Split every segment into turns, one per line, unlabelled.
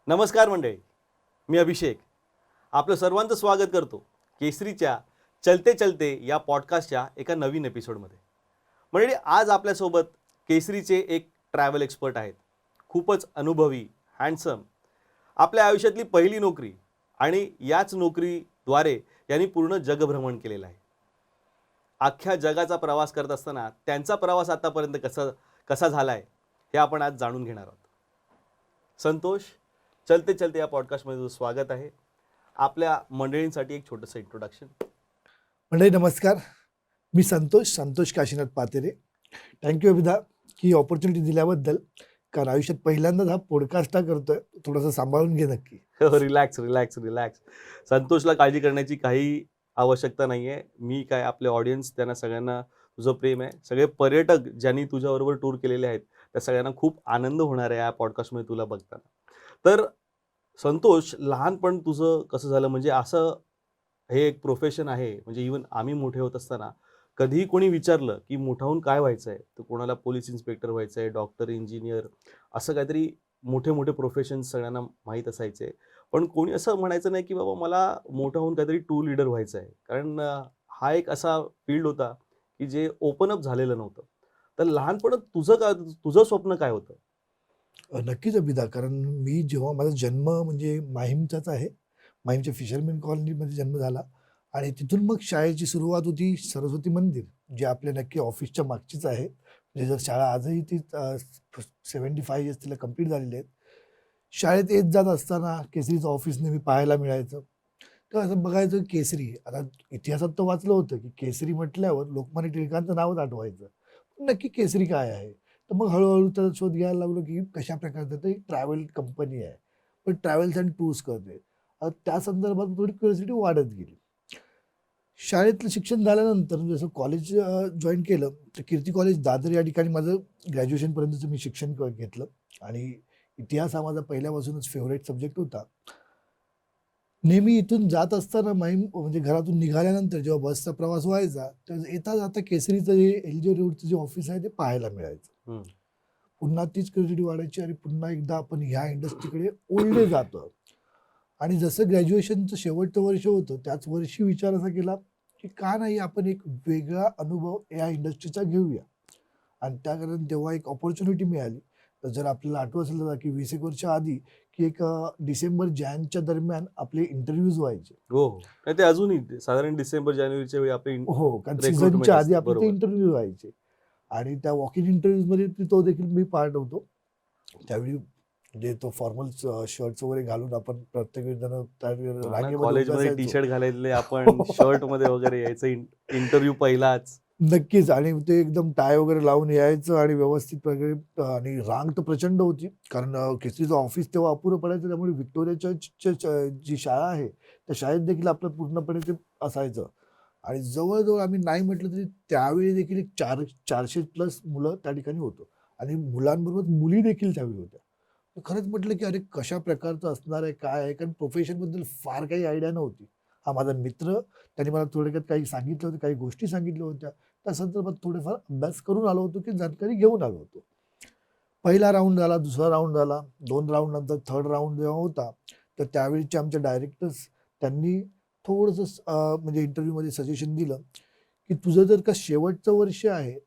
नमस्कार मंडळी, मी अभिषेक आपलं सर्वांचं स्वागत करतो केसरीच्या चलते चलते या पॉडकास्टच्या एका नवीन एपिसोडमध्ये. मंडळी, आज आपल्यासोबत केसरीचे एक ट्रॅव्हल एक्सपर्ट आहेत. खूपच अनुभवी, हँडसम, आपल्या आयुष्यातली पहिली नोकरी आणि याच नोकरीद्वारे यांनी पूर्ण जगभ्रमण केलेलं आहे. अख्ख्या जगाचा प्रवास करत असताना त्यांचा प्रवास आतापर्यंत कसा झाला आहे हे आपण आज जाणून घेणार आहोत. संतोष, चलते चलते या पॉडकास्टमध्ये तुझं स्वागत आहे. आपल्या मंडळींसाठी एक छोटंसं इंट्रोडक्शन.
मंडळी नमस्कार, मी संतोष काशीनाथ पातेरे. थँक्यू अभिदा की ऑपॉर्च्युनिटी दिल्याबद्दल. कारण आयुष्यात पहिल्यांदाच हा पॉडकास्ट करतोय, थोडंसं सांभाळून घे नक्की.
Relax relax relax. संतोषला काळजी करण्याची काही आवश्यकता नाही आहे. मी काय, आपले ऑडियन्स, त्यांना सगळ्यांना तुझं प्रेम आहे. सगळे पर्यटक ज्यांनी तुझ्याबरोबर टूर केलेले आहेत त्या सगळ्यांना खूप आनंद होणार आहे या पॉडकास्टमध्ये तुला बघताना. तर संतोष, लहानपण तुझं कसं झालं? म्हणजे असं हे एक प्रोफेशन आहे, म्हणजे इवन आम्ही मोठे होत असताना कधीही कोणी विचारलं की मोठा होऊन काय व्हायचं आहे, तर कोणाला पोलीस इन्स्पेक्टर व्हायचं आहे, डॉक्टर, इंजिनियर, असं काहीतरी मोठे मोठे प्रोफेशन्स सगळ्यांना माहीत असायचे. पण कोणी असं म्हणायचं नाही की बाबा मला मोठा होऊन काहीतरी टूर लीडर व्हायचं आहे. कारण हा एक असा फील्ड होता की जे ओपन अप झालेलं नव्हतं. तर लहानपणात तुझं स्वप्न काय होतं?
नक्कीच अभिदा, कारण मी जेव्हा माझा जन्म म्हणजे माहीमचाच आहे. माहीमच्या फिशरमॅन कॉलनीमध्ये जन्म झाला आणि तिथून मग शाळेची सुरुवात होती सरस्वती मंदिर, जे आपल्या नक्की ऑफिसच्या मागचीच आहे. म्हणजे जर शाळा आजही ती 75 इयर्स तिला कंप्लीट झालेली आहेत. शाळेत येत जात असताना केसरीचं ऑफिस नेहमी पाहायला मिळायचं. तर असं बघायचं केसरी. आता इतिहासात तर वाचलं होतं की केसरी म्हटल्यावर लोकमान्य टिळकांचं नावच आठवायचं. पण नक्की केसरी काय आहे? तर मग हळूहळू त्याचा शोध घ्यायला लागलो की कशा प्रकारचं ते ट्रॅव्हल कंपनी आहे, पण ट्रॅव्हल्स अँड टूर्स करते. त्या संदर्भात थोडी क्युरिओसिटी वाढत गेली. शाळेतलं शिक्षण झाल्यानंतर जसं कॉलेज जॉईन केलं, तर कीर्ती कॉलेज दादर या ठिकाणी माझं ग्रॅज्युएशनपर्यंतचं मी शिक्षण घेतलं. आणि इतिहास हा माझा पहिल्यापासूनच फेवरेट सब्जेक्ट होता. नेहमी इथून जात असताना म्हणजे घरातून निघाल्यानंतर जेव्हा बसचा प्रवास व्हायचा, तर येता जाता केसरीचं जे LG रोडचं जे ऑफिस आहे ते पाहायला मिळायचं. पुन्हा तीच क्युरिओसिटी वाढायची आणि पुन्हा एकदा आपण ह्या इंडस्ट्रीकडे ओढले जातो. आणि जसं ग्रॅज्युएशनचं शेवटचं वर्ष होतं, त्याच वर्षी विचार असा केला की का नाही आपण एक वेगळा अनुभव या इंडस्ट्रीचा घेऊया. आणि त्या कारण तेव्हा एक ऑपॉर्च्युनिटी मिळाली. तर जर आपल्याला आठवत असेल ना की 20 एक वर्ष आधी की एक डिसेंबर-जानेच्या दरम्यान आपले इंटरव्ह्यूज व्हायचे.
हो, हो. नाही, ते अजूनही साधारण डिसेंबर-जानेवारीच्या वेळी आपली
हो, कारण
रिक्रुटमेंट
सीझनच्या आधी
असते.
आपले ते
बरोबर.
इंटरव्ह्यू व्हायचे. आणि त्या वॉक इन इंटरव्ह्यूजमध्ये तो देखील मी पार्ट होतो. त्यावेळी म्हणजे तो फॉर्मल शर्ट्स वगैरे घालून आपण प्रत्येक जण त्या
हां ना,
रांगेमध्ये उभे
कॉलेजमध्ये
असायचो.
टी-शर्ट घालायचे आपण, शर्टमध्ये वगैरे यायचं, इंटरव्ह्यू पहिलाच.
नक्कीच. आणि ते एकदम टाय वगैरे लावून यायचं आणि व्यवस्थित वगैरे. आणि रांग तर प्रचंड होती. कारण केसरीचं ऑफिस तेव्हा अपुरं पडायचं. त्यामुळे व्हिक्टोरिया चर्चच्या जी शाळा आहे, त्या शाळेत देखील आपलं पूर्णपणे ते असायचं. आणि जवळ-जवळ आम्ही नाही म्हटलं तरी त्यावेळी देखील एक 400 प्लस मुलं त्या ठिकाणी होतो. आणि मुलांबरोबर मुली देखील त्यावेळी होत्या. तर खरंच म्हटलं की अरे कशा प्रकारचं असणार आहे, काय आहे? कारण प्रोफेशनबद्दल फार काही आयडिया नव्हती. हा माझा मित्र, त्याने मला थोडक्यात काही सांगितलं होतं, काही गोष्टी सांगितल्या होत्या. त्या संदर्भात थोडेफार अभ्यास करून आलो होतो की जानकारी घेऊन आलो होतो. पहिला राउंड झाला, दुसरा राउंड झाला, 2 राउंड नंतर 3rd राउंड जेव्हा होता, तर त्यावेळीचे आमचे डायरेक्टर्स त्यांनी थोडंसं म्हणजे इंटरव्ह्यूमध्ये सजेशन दिलं की तुझं जर का शेवटचं वर्ष आहे,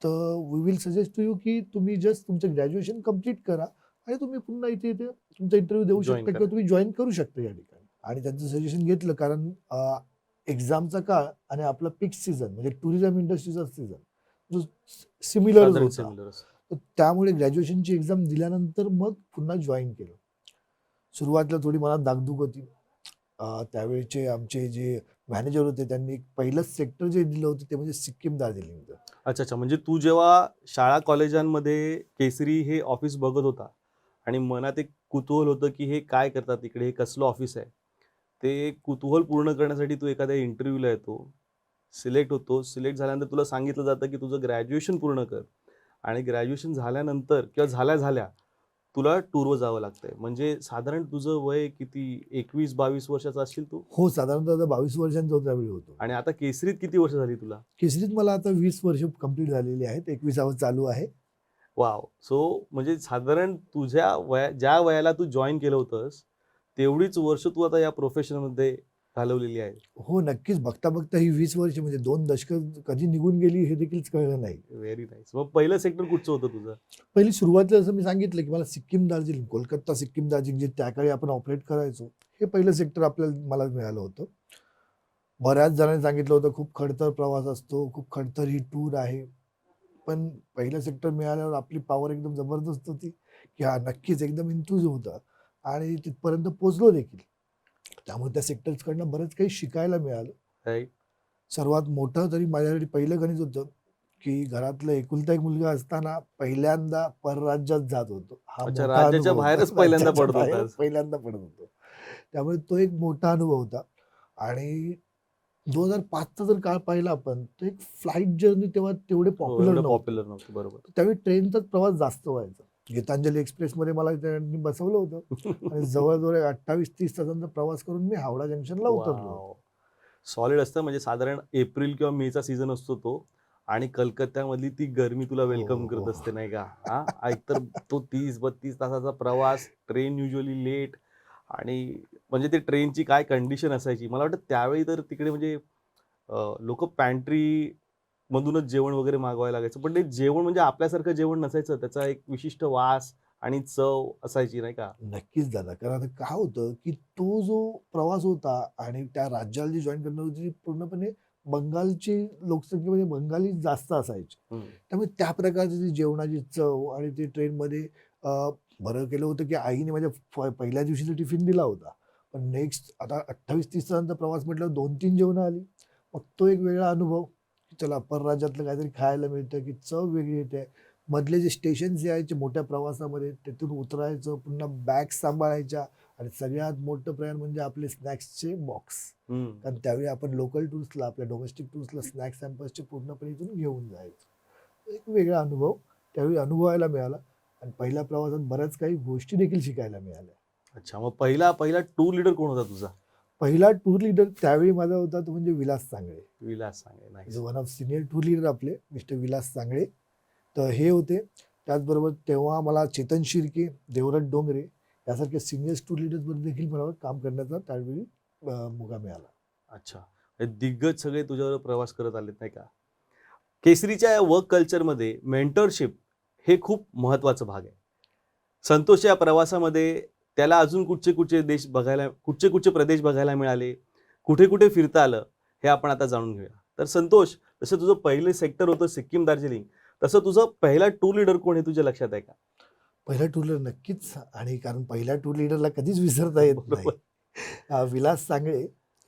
तर we will suggest to you की तुम्ही जस्ट तुमचं ग्रॅज्युएशन कंप्लीट करा आणि तुम्ही पुन्हा इथे तुमचा इंटरव्ह्यू देऊ
जॉइन
शकता
करा.
किंवा तुम्ही जॉइन करू शकता या ठिकाणी. आणि त्यांचं सजेशन घेतलं कारण एक्झामचा काळ आणि आपला पीक सीझन म्हणजे टुरिझम इंडस्ट्रीचा सीझन जो सिमिलरच
साधारण
होता.
सिमिलर असं.
तर त्यामुळे ग्रॅज्युएशनची एक्झाम दिल्यानंतर मग पुन्हा जॉईन केलं. सुरुवातीला थोडी मनात धाकधूक होती. त्यावेळेचे आमचे जे मॅनेजर होते त्यांनी पहिलंच सेक्टर जे दिलं होतं ते म्हणजे सिक्कीम दार्जिलिंगचं.
अच्छा, अच्छा. म्हणजे तू जेव्हा शाळा कॉलेजांमध्ये केसरी हे ऑफिस बघत होता आणि मनात एक कुतूहल होतं की हे काय करतात इकडे, हे कसलं ऑफिस आहे. ते कुतूहल पूर्ण करण्यासाठी तू एखाद्या इंटरव्ह्यूला येतो, सिलेक्ट होतो. सिलेक्ट झाल्यानंतर तुला सांगितलं जातं की तुझं ग्रॅज्युएशन पूर्ण कर आणि ग्रॅज्युएशन झाल्यानंतर किंवा झाल्या तुला टूरवर जावं लागतंय. म्हणजे साधारण तुझं वय किती, 21-22 वर्षाचा असशील तू?
हो, साधारणतः 22 वर्षांचा त्यावेळी होतो.
आणि आता केसरीत किती वर्ष झाली तुला?
केसरीत मला आता 20 वर्ष कंप्लीट झालेली आहेत. 21वं चालू आहे.
वाव. सो म्हणजे साधारण तुझ्या ज्या वयाला तू जॉईन केलं होतंस तेवढीच वर्ष तू आता या प्रोफेशनमध्ये घालवलेली आहे.
हो, नक्कीच. बघता-बघता ही 20 वर्ष म्हणजे 2 दशकं कधी निघून गेली हे देखील कळलं नाही.
Very nice. मग पहिलं सेक्टर कुठचं होतं तुझं?
पहिली सुरुवातीला जसं मी सांगितलं, की मला सिक्कीम, दार्जिलिंग, कोलकाता, सिक्कीम, दार्जिलिंग जे त्या काळी आपण ऑपरेट करायचो, हे पहिलं सेक्टर मला मिळालं होतं. बऱ्याच जणांनी सांगितलं होतं, खूप खडतर प्रवास असतो, खूप खडतर ही टूर आहे. पण पहिलं सेक्टर मिळाल्यावर आपली पॉवर एकदम जबरदस्त होती, की हां, नक्कीच एकदम एन्थूज होता आणि तिथपर्यंत पोहोचलो देखील. त्यामुळे त्या सेक्टर्सकडनं बरंच काही शिकायला मिळालं.
राईट.
सर्वात मोठं तरी माझ्यासाठी पहिलं गणित होतं, की घरातला एकुलता एक मुलगा असताना पहिल्यांदा परराज्यात जात होतो. हा
अच्छा,
मोठा
राज्याच्या
अनुभव होता.
बाहेरच पहिल्यांदा
राज्याच्या
पडत
बाहेरच
होतास.
पहिल्यांदा पडत होतो. त्यामुळे तो एक मोठा अनुभव होता. आणि 2005चा जर काळ पाहिला आपण, तर एक फ्लाइट जर्नी तेव्हा तेवढे
हो,
पॉप्युलर
एवढं
नव्हते.
पॉप्युलर नव्हतं. बरोबर.
त्यावेळी ट्रेनचाच प्रवास जास्त व्हायचा. गीतांजली एक्सप्रेसमध्ये मला त्यांनी बसवलं होतं आणि जवळ-जवळ 28-30 तासांचा प्रवास करून मी हावडा जंक्शनला उतरलो होतो.
वॉव! सॉलिड असतं म्हणजे साधारण एप्रिल किंवा मेचा सीझन असतो तो आणि कलकत्त्यामधली ती गरमी तुला
हो,
वेलकम
हो.
करत असते नाही का? हां, एकतर तो 30-32 तासाचा प्रवास, ट्रेन युज्युअली लेट आणि म्हणजे ते ट्रेनची काय कंडिशन असायची. मला वाटतं त्यावेळी तर तिकडे म्हणजे लोकं पॅन्ट्री मधूनच जेवण वगैरे मागवायला लागायचं. पण ते जेवण म्हणजे आपल्यासारखं जेवण नसायचं. त्याचा एक विशिष्ट वास आणि चव असायची नाही का?
नक्कीच दादा. कारण आता काय होतं, की तो जो प्रवास होता आणि त्या राज्याला जी जॉइन करणार होती, ती पूर्णपणे बंगालची लोकसंख्येमध्ये बंगाली जास्त असायचे.
हं.
त्यामुळे त्या प्रकारची ती जेवणाची चव आणि ते ट्रेनमध्ये अ, बरं केलं होतं, की आईने माझ्या पहिल्या दिवशीचा टिफिन दिला होता. पण नेक्स्ट आता 28-30 तासांचा प्रवास म्हटल्यावर 2-3 जेवणं आली. मग तो एक वेगळा अनुभव, की चला परराज्यातलं काहीतरी खायला मिळतं, की चव वेगळी येते. मधले जे स्टेशन्स यायचे मोठ्या प्रवासामध्ये तिथून उतरायचं, पुन्हा बॅग्स सांभाळायच्या आणि सगळ्यात मोठं प्रयाण म्हणजे आपले स्नॅक्सचे बॉक्स.
हं.
कारण त्यावेळी आपण लोकल टूर्सला, आपल्या डोमेस्टिक टूर्सला स्नॅक्स सॅम्पल्सचे पूर्णपणे इथून घेऊन जायचो. एक वेगळा अनुभव त्यावेळी अनुभवायला मिळाला आणि पहिल्या प्रवासात बऱ्याच काही गोष्टी देखील शिकायला मिळाल्या.
अच्छा, मग पहिला पहिला टूर लीडर कोण होता तुझा?
पहिला टूर लीडर त्यावेळी माझा होता तो म्हणजे विलास सांगळे.
विलास सांगे. Nice.
One of senior tour leader आपले मिस्टर विलास सांगळे. तर हे होते. त्याचबरोबर तेव्हा मला चेतन शिर्के, देवराज डोंगरे यासारख्या सिनियर टूर लीडर्सबरोबर देखील मला काम करण्याचा त्यावेळी मोका मिळाला.
अच्छा. हे दिग्गज सगळे तुझ्याबरोबर प्रवास करत आलेत नाही का? केसरीच्या या वर्क कल्चरमध्ये मेंटरशिप हे खूप महत्त्वाचा भाग आहे. संतोष या प्रवासामध्ये त्याला अजून कुठचे प्रदेश बघायला मिळाले, कुठे-कुठे फिरता आलं, हे आपण आता जाणून घेऊया. तर संतोष, जसं तुझं पहिलं सेक्टर होतं सिक्कीम, दार्जिलिंग, तसं तुझं पहिला टूर लीडर कोण हे तुझ्या लक्षात आहे का?
पहिला टूर लीडर नक्कीच आणि कारण पहिल्या टूर लीडरला कधीच विसरता येत नाही.
बरोबर.
विलास सांगळे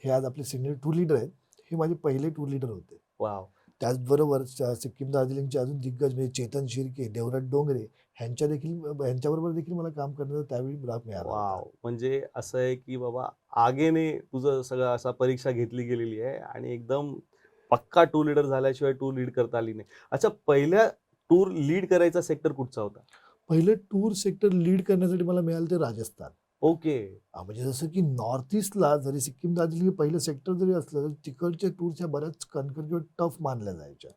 हे आज आपले सिनियर टूर लीडर आहेत. हे माझे पहिले टूर लीडर होते.
वॉव!
त्याचबरोबर सिक्कीम दार्जिलिंगचे अजून दिग्गज म्हणजे चेतन शिर्के, देवराज डोंगरे ह्यांच्याबरोबर देखील मला काम करण्याचा त्यावेळी लाभ मिळाला होता.
वॉव! म्हणजे असं आहे, की बाबा आगेने तुझं सगळं असा परीक्षा घेतली गेलेली आहे आणि एकदम पक्का टूर लीडर झाल्याशिवाय टूर लीड करता आली नाही. अच्छा, पहिल्या टूर लीड करायचा सेक्टर कुठचा होता?
पहिलं टूर सेक्टर लीड करण्यासाठी मला मिळालं ते राजस्थान.
ओके.
म्हणजे जसं की नॉर्थ ईस्टला जरी सिक्कीम दार्जिलिंग हे पहिलं सेक्टर जरी असलं, तरी तिकडच्या टूर्सच्या बऱ्याच कणखर किंवा टफ मानल्या जायच्या.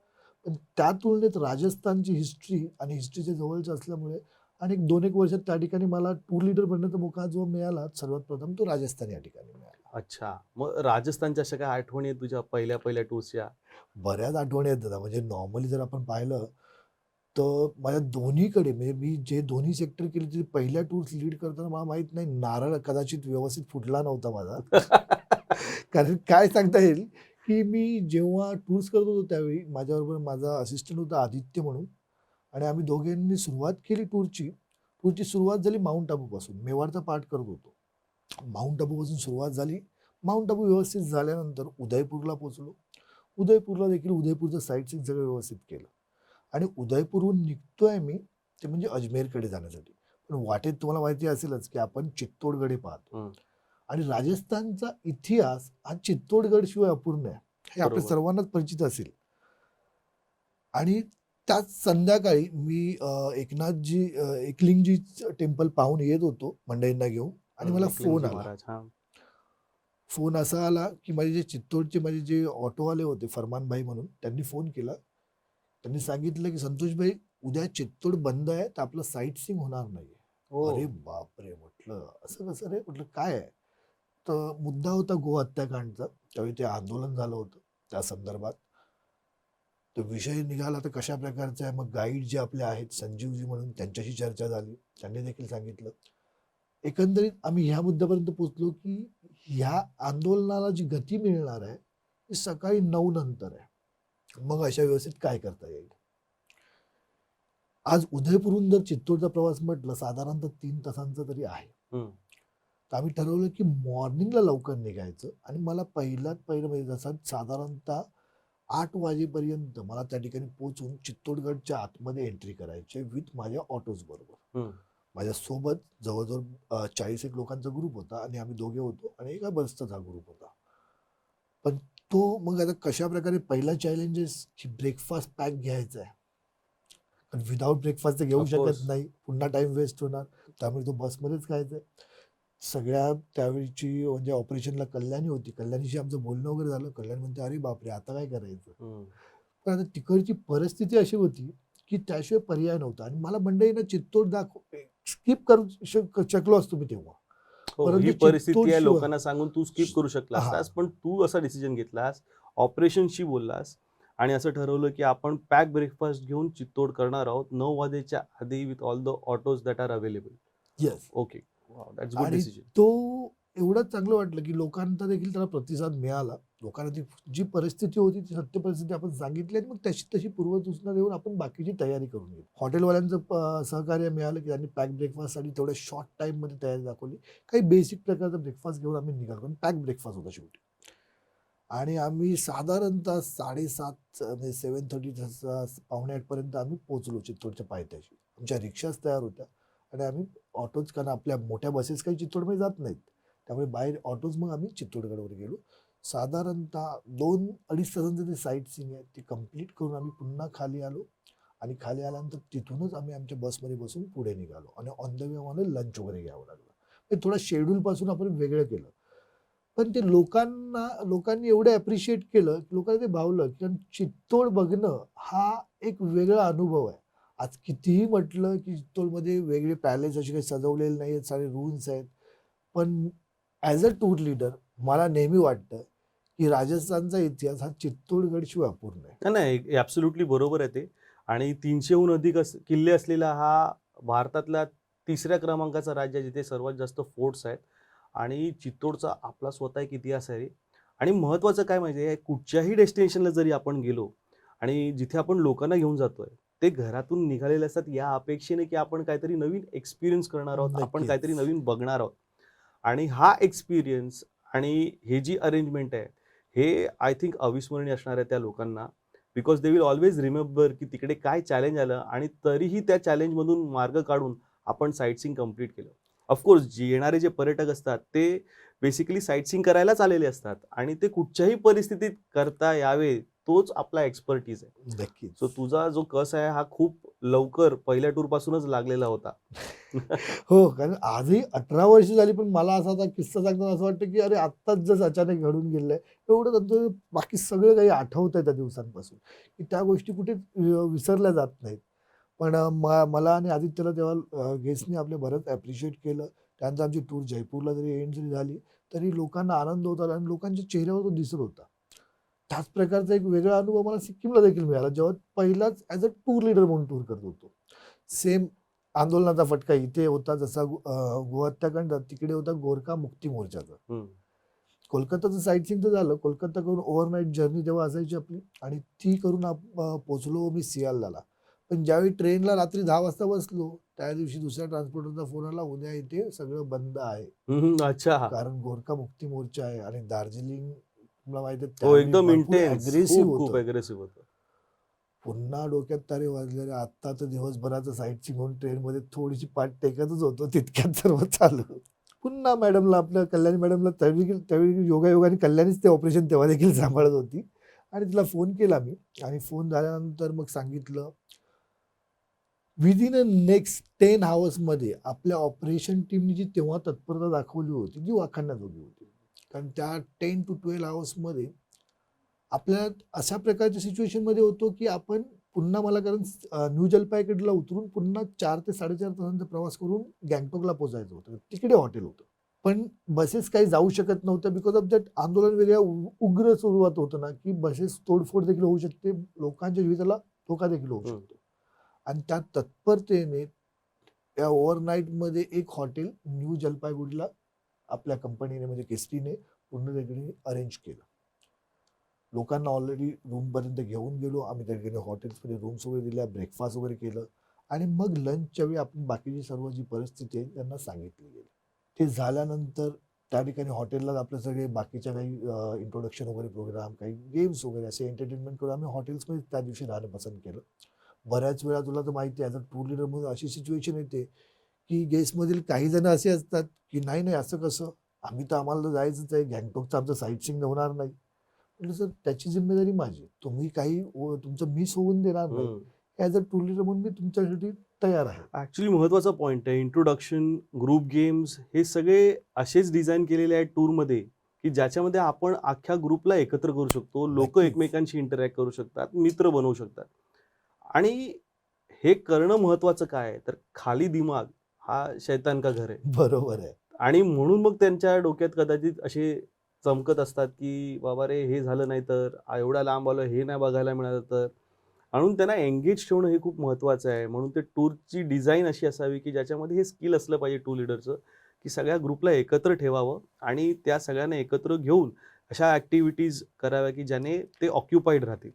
पण त्या तुलनेत राजस्थानची हिस्ट्री आणि हिस्ट्रीच्या जवळचं असल्यामुळे आणि 2-1 वर्षात त्या ठिकाणी मला टूर लीडर बनण्याचा मोका जो मिळाला, सर्वात प्रथम तो राजस्थान या ठिकाणी मिळाला.
अच्छा. मग राजस्थानच्या अशा काही आठवणी आहेत तुझ्या पहिल्या टूर्सच्या?
बऱ्याच आठवणी आहेत दादा. म्हणजे नॉर्मली जर आपण पाहिलं, तर माझ्या दोन्हीकडे म्हणजे मी जे दोन्ही सेक्टर केले ते पहिल्या टूर्स लीड करताना मला माहीत नाही नारळ कदाचित व्यवस्थित फुटला नव्हता माझा. कारण काय सांगता येईल, की मी जेव्हा टूर्स करत होतो त्यावेळी माझ्याबरोबर माझा असिस्टंट होता आदित्य म्हणून आणि आम्ही दोघांनी सुरुवात केली टूरची. टूरची सुरुवात झाली माउंट आबूपासून. मेवाडचा पाठ करत होतो. माउंट आबूपासून सुरुवात झाली. माउंट आबू व्यवस्थित झाल्यानंतर उदयपूरला पोहोचलो. उदयपूरला देखील उदयपूरचं साईट सीइंग सगळं व्यवस्थित केलं आणि उदयपूरहून निघतोय मी, ते म्हणजे अजमेरकडे जाण्यासाठी. पण वाटेत तुम्हाला माहिती असेलच, की आपण चित्तोडगड हे पाहतो.
हं.
आणि राजस्थानचा इतिहास हा चित्तोडगडशिवाय अपूर्ण आहे. हे आपल्या
बरोबर.
सर्वांनाच परिचित असेल. आणि त्याच संध्याकाळी मी एकलिंगजी टेम्पल पाहून येत होतो मंडळींना घेऊन आणि मला फोन
एकलिंगजी
आला.
महाराज. हां.
फोन असा आला, की माझे जे चित्तोडचे जे ऑटोवाले होते फरमानभाई म्हणून, त्यांनी फोन केला. त्यांनी सांगितलं, की "संतोषभाई उद्या चित्तोड बंद आहे तर आपलं साईट सीइंग होणार नाहीये.
हो.
अरे बापरे म्हटलं, असं कसं रे? म्हटलं काय आहे? तर मुद्दा होता गो हत्याकांडचा. त्यावेळी ते आंदोलन झालं होतं त्या संदर्भात. तो विषय निघाला तर कशा प्रकारचा आहे. मग गाईड जे आपले आहेत संजीवजी म्हणून, त्यांच्याशी चर्चा झाली. त्यांनी देखील सांगितलं. एकंदरीत आम्ही ह्या मुद्द्यापर्यंत पोहोचलो की ह्या आंदोलनाला जी गती मिळणार आहे ती सकाळी 9 नंतर आहे. मग अशा व्यवस्थित काय करता येईल. आज उदयपूरहून जर चित्तूरचा प्रवास म्हटलं साधारणतः 3 तासांचा तरी आहे.
हम्म.
तर आम्ही ठरवलं की मॉर्निंगला लवकर निघायचं आणि मला पहिलं म्हणजे जसं साधारणतः 8 वाजेपर्यंत मला त्या ठिकाणी पोहोचून चित्तोडगडच्या आतमध्ये एंट्री करायची विथ माझ्या ऑटोज बरोबर.
हम्म.
माझ्यासोबत जवळजवळ 40 एक लोकांचा ग्रुप होता आणि आम्ही दोघे होतो आणि एका बसचा ग्रुप होता. पण तो मग आता कशा प्रकारे पहिला चॅलेंजेस की ब्रेकफास्ट पॅक घ्यायचा आहे. पण विदाऊट ब्रेकफास्ट तर घेऊ
Of
शकत
course.
नाही. पुन्हा टाइम वेस्ट होणार. त्यामुळे तो बसमध्येच खायचा आहे. सगळ्या त्यावेळीची म्हणजे ऑपरेशनला कल्याणी होती. कल्याणीशी आमचं बोलणं वगैरे झालं. कल्याणी म्हणते, "अरे बापरे! आता काय करायचं?"
हम्म.
पण आता तिकडची परिस्थिती अशी होती की त्याशिवाय पर्याय नव्हता आणि मला मंडळीनं चित्तोड स्किप करू शकलो असतो मी तेव्हा.
हो,
परंतु
ही परिस्थिती
चित्तोड
आहे
शिवाय
लोकांना सांगून तू स्किप करू शकला
हा
असतास, पण तू असा डिसिजन घेतलास, ऑपरेशनशी बोललास आणि असं ठरवलं की आपण पॅक ब्रेकफास्ट घेऊन चित्तोड करणार आहोत 9 वाजेच्या आधी with all the autos that are available.
Yes.
Okay, that's good
आणि
डिसिजन.
तो एवढं चांगलं वाटलं की लोकांचा देखील त्याला प्रतिसाद मिळाला. लोकांना ती जी परिस्थिती होती ती सत्य परिस्थिती आपण सांगितली आणि मग तशी तशी पूर्वसूचना देऊन आपण बाकीची तयारी करून घेऊ. हॉटेलवाल्यांचं सहकार्य मिळालं की त्यांनी पॅक ब्रेकफास्टसाठी तेवढ्या शॉर्ट टाईममध्ये तयारी दाखवली. काही बेसिक प्रकारचा ब्रेकफास्ट घेऊन आम्ही निघालो कारण पॅक ब्रेकफास्ट होता शेवटी. आणि आम्ही साधारणतः 7:30 म्हणजे 7:30 पावणे 8 पर्यंत आम्ही पोहोचलो चित्तोडच्या पायथ्याशी. आमच्या रिक्षाच तयार होत्या आणि आम्ही ऑटोज कारण आपल्या मोठ्या बसेस काही चित्तोडमध्ये जात नाहीत. त्यामुळे बाहेर ऑटोज मग आम्ही चित्तोडगडवर गेलो. साधारणतः 2-2.5 तासांचं ते साईट सीइंग आहे ते कंप्लीट करून आम्ही पुन्हा खाली आलो आणि खाली आल्यानंतर तिथूनच आम्ही आमच्या बसमध्ये बसून पुढे निघालो आणि ऑन द वे आम्हाला लंच वगैरे घ्यावं लागलं. ते थोडा शेड्यूलपासून आपण वेगळं केलं. पण ते लोकांनी एवढं ॲप्रिशिएट केलं की लोकांना ते भावलं कारण चित्तोड बघणं हा एक वेगळा अनुभव आहे. आज कितीही म्हटलं की चित्तोडमध्ये वेगळे पॅलेस असे काही सजवलेले नाही आहेत, सारे रूम्स आहेत. पण ॲज अ टूर लीडर मला नेहमी वाटतं की राजस्थानचा इतिहास हा चित्तोडगडशिवाय अपूर्ण आहे.
नाही, ॲब्सोल्युटली बरोबर आहे ते. आणि 300हून अधिक किल्ले असलेला हा भारतातला 3ऱ्या क्रमांकाचा राज्य आहे, जिथे सर्वात जास्त फोर्ट्स आहेत. आणि चित्तोडचा आपला स्वतः एक इतिहास आहे. आणि महत्त्वाचं काय माहिती आहे, कुठच्याही डेस्टिनेशनला जरी आपण गेलो आणि जिथे आपण लोकांना घेऊन जातोय, ते घरातून निघालेले असतात या अपेक्षेने की आपण काहीतरी नवीन एक्सपिरियन्स करणार आहोत, आपण काहीतरी
नक्कीच.
नवीन बघणार आहोत. आणि हा एक्सपिरियन्स आणि हे जी अरेंजमेंट आहे, हे आय थिंक अविस्मरणीय असणार आहे त्या लोकांना. Because they will always remember की तिकडे काय चॅलेंज आलं आणि तरीही त्या चॅलेंजमधून मार्ग काढून आपण साईटसीइंग कंप्लीट केलं. ऑफकोर्स जे येणारे जे पर्यटक असतात ते बेसिकली साईटसीइंग करायलाच आलेले असतात आणि ते कुठच्याही परिस्थितीत करता यावे तोच आपला एक्सपर्टीज आहे.
नक्कीच.
सो तुझा जो कस आहे हा खूप लवकर पहिल्या टूर पासूनच लागलेला होता.
हो, कारण आजही 18 वर्ष झाली, पण मला असा आता किस्सा सांगताना असं वाटतं, की अरे आत्ताच जसं अचानक घडून गेलंय. एवढं नंतर बाकी सगळं काही आठवतंय त्या दिवसांपासून, की त्या गोष्टी कुठे विसरल्या जात नाहीत. पण मला आणि आदित्यला तेव्हा गेस्टनी आपल्या बरंच ॲप्रिशिएट केलं. त्यानंतर आमची टूर जयपूरला जरी एंड जरी झाली, तरी लोकांना आनंद होता आणि लोकांच्या चेहऱ्यावर तो दिसत होता. त्याच प्रकारचा एक वेगळा अनुभव मला सिक्कीमला देखील मिळाला, जेव्हा पहिलाच ॲज अ टूर लीडर म्हणून टूर करत होतो. सेम आंदोलनाचा फटका इथे होता जसा गो हत्याकांड तिकडे होता गोरखा मुक्ती मोर्चाचा.
हम्म.
कोलकाताचं साईटसीइंग तर झालं. कोलकाता करून ओव्हरनाईट जर्नी तेव्हा असायची आपली आणि ती करून पोचलो मी सियालदाला. पण ज्यावेळी ट्रेनला रात्री 10 वाजता बसलो, त्या दिवशी दुसऱ्या ट्रान्सपोर्टरचा फोन आला, उद्या इथे सगळं बंद आहे.
अच्छा.
कारण गोरखा मुक्ती मोर्चा आहे आणि दार्जिलिंग तुला माहिती आहे
हो,
त्यावेळी
एकदम
भरपूर
इंटेन्स,
अग्रेसिव्ह
खूप
होतं.
अग्रेसिव्ह होतं.
पुन्हा डोक्यात तारे वाजलेले. आत्ता तर दिवसभराचं साईटसीइंग होऊन ट्रेनमध्ये थोडीशी पाठ टेकतच होतो, तितक्यात सर्व चालू. पुन्हा मॅडमला आपल्या कल्याणी मॅडमला त्यावेळी योगायोगाने कल्याणीच ते ऑपरेशन तेव्हा देखील सांभाळत होती आणि तिला फोन केला मी आणि फोन झाल्यानंतर मग सांगितलं विदिन अ नेक्स्ट 10 आवर्समध्ये आपल्या ऑपरेशन टीमनी जी तेव्हा तत्परता दाखवली होती ती वाखाणण्याजोगी होती. कारण त्या 10 to 12 आवर्समध्ये आपल्या अशा प्रकारच्या सिच्युएशनमध्ये होतो की आपण पुन्हा मला कारण न्यू जलपाईगुडीला उतरून पुन्हा 4 ते 4.5 तासांचा प्रवास करून गँगटॉकला पोहोचायचं होतं. तिकडे हॉटेल होतं. पण बसेस काही जाऊ शकत नव्हत्या बिकॉज ऑफ दॅट आंदोलन वेगळ्या उग्र सुरुवात होतं ना, की बसेस तोडफोड देखील होऊ शकते, लोकांच्या जीविताला धोका देखील होऊ शकतो. आणि त्या तत्परतेने त्या ओव्हरनाईटमध्ये एक हॉटेल न्यू जलपाईगुडीला आपल्या कंपनीने म्हणजे केसरीने पूर्ण ठिकाणी अरेंज केलं. लोकांना ऑलरेडी रूमपर्यंत घेऊन गेलो आम्ही. त्या ठिकाणी हॉटेल्समध्ये रूम्स वगैरे दिल्या, ब्रेकफास्ट वगैरे केलं आणि मग लंचच्या वेळी आपण बाकीची सर्व जी परिस्थिती आहे त्यांना सांगितली गेली. ते झाल्यानंतर त्या ठिकाणी हॉटेलला आपले सगळे बाकीच्या काही इंट्रोडक्शन वगैरे प्रोग्राम, काही गेम्स वगैरे असे एंटरटेनमेंट करून आम्ही हॉटेल्समध्ये त्या दिवशी राहणं पसंत केलं. बऱ्याच वेळा तुला तर माहिती आहे, ॲज अ टूर लीडर म्हणून अशी सिच्युएशन येते की गेस्टमधील काही जण असे असतात की नाही असं कसं, आम्हाला तर जायचंच आहे, गँगटॉकचं आमचं साईट सीइंग होणार नाही. म्हटलं सर त्याची जिम्मेदारी माझी, तुम्ही काही तुमचं मिस होऊन देणार नाही. ॲज अ टूर लीडर म्हणून मी तुमच्यासाठी तयार आहे.
ऍक्च्युली महत्वाचा पॉईंट आहे. इंट्रोडक्शन, ग्रुप गेम्स हे सगळे असेच डिझाईन केलेले आहेत टूरमध्ये की ज्याच्यामध्ये आपण अख्ख्या ग्रुपला एकत्र करू शकतो, लोक
नक्कीच.
एकमेकांशी इंटरॅक्ट करू शकतात, मित्र बनवू शकतात. आणि हे करणं महत्वाचं काय आहे तर खाली दिमाग हा शैतान का घर आहे.
बरोबर आहे.
आणि म्हणून मग त्यांच्या डोक्यात कदाचित असे चमकत असतात की बाबा रे हे झालं नाही तर, एवढा लांब आलो हे नाही बघायला मिळालं तर. म्हणून त्यांना एंगेज ठेवणं हे खूप महत्त्वाचं आहे. म्हणून ते टूरची डिझाईन अशी असावी की ज्याच्यामध्ये हे स्किल असलं पाहिजे टूर लीडरचं, की सगळ्या ग्रुपला एकत्र ठेवावं आणि त्या सगळ्यांना एकत्र घेऊन अशा ॲक्टिव्हिटीज कराव्या की ज्याने ते ऑक्युपाईड राहतील.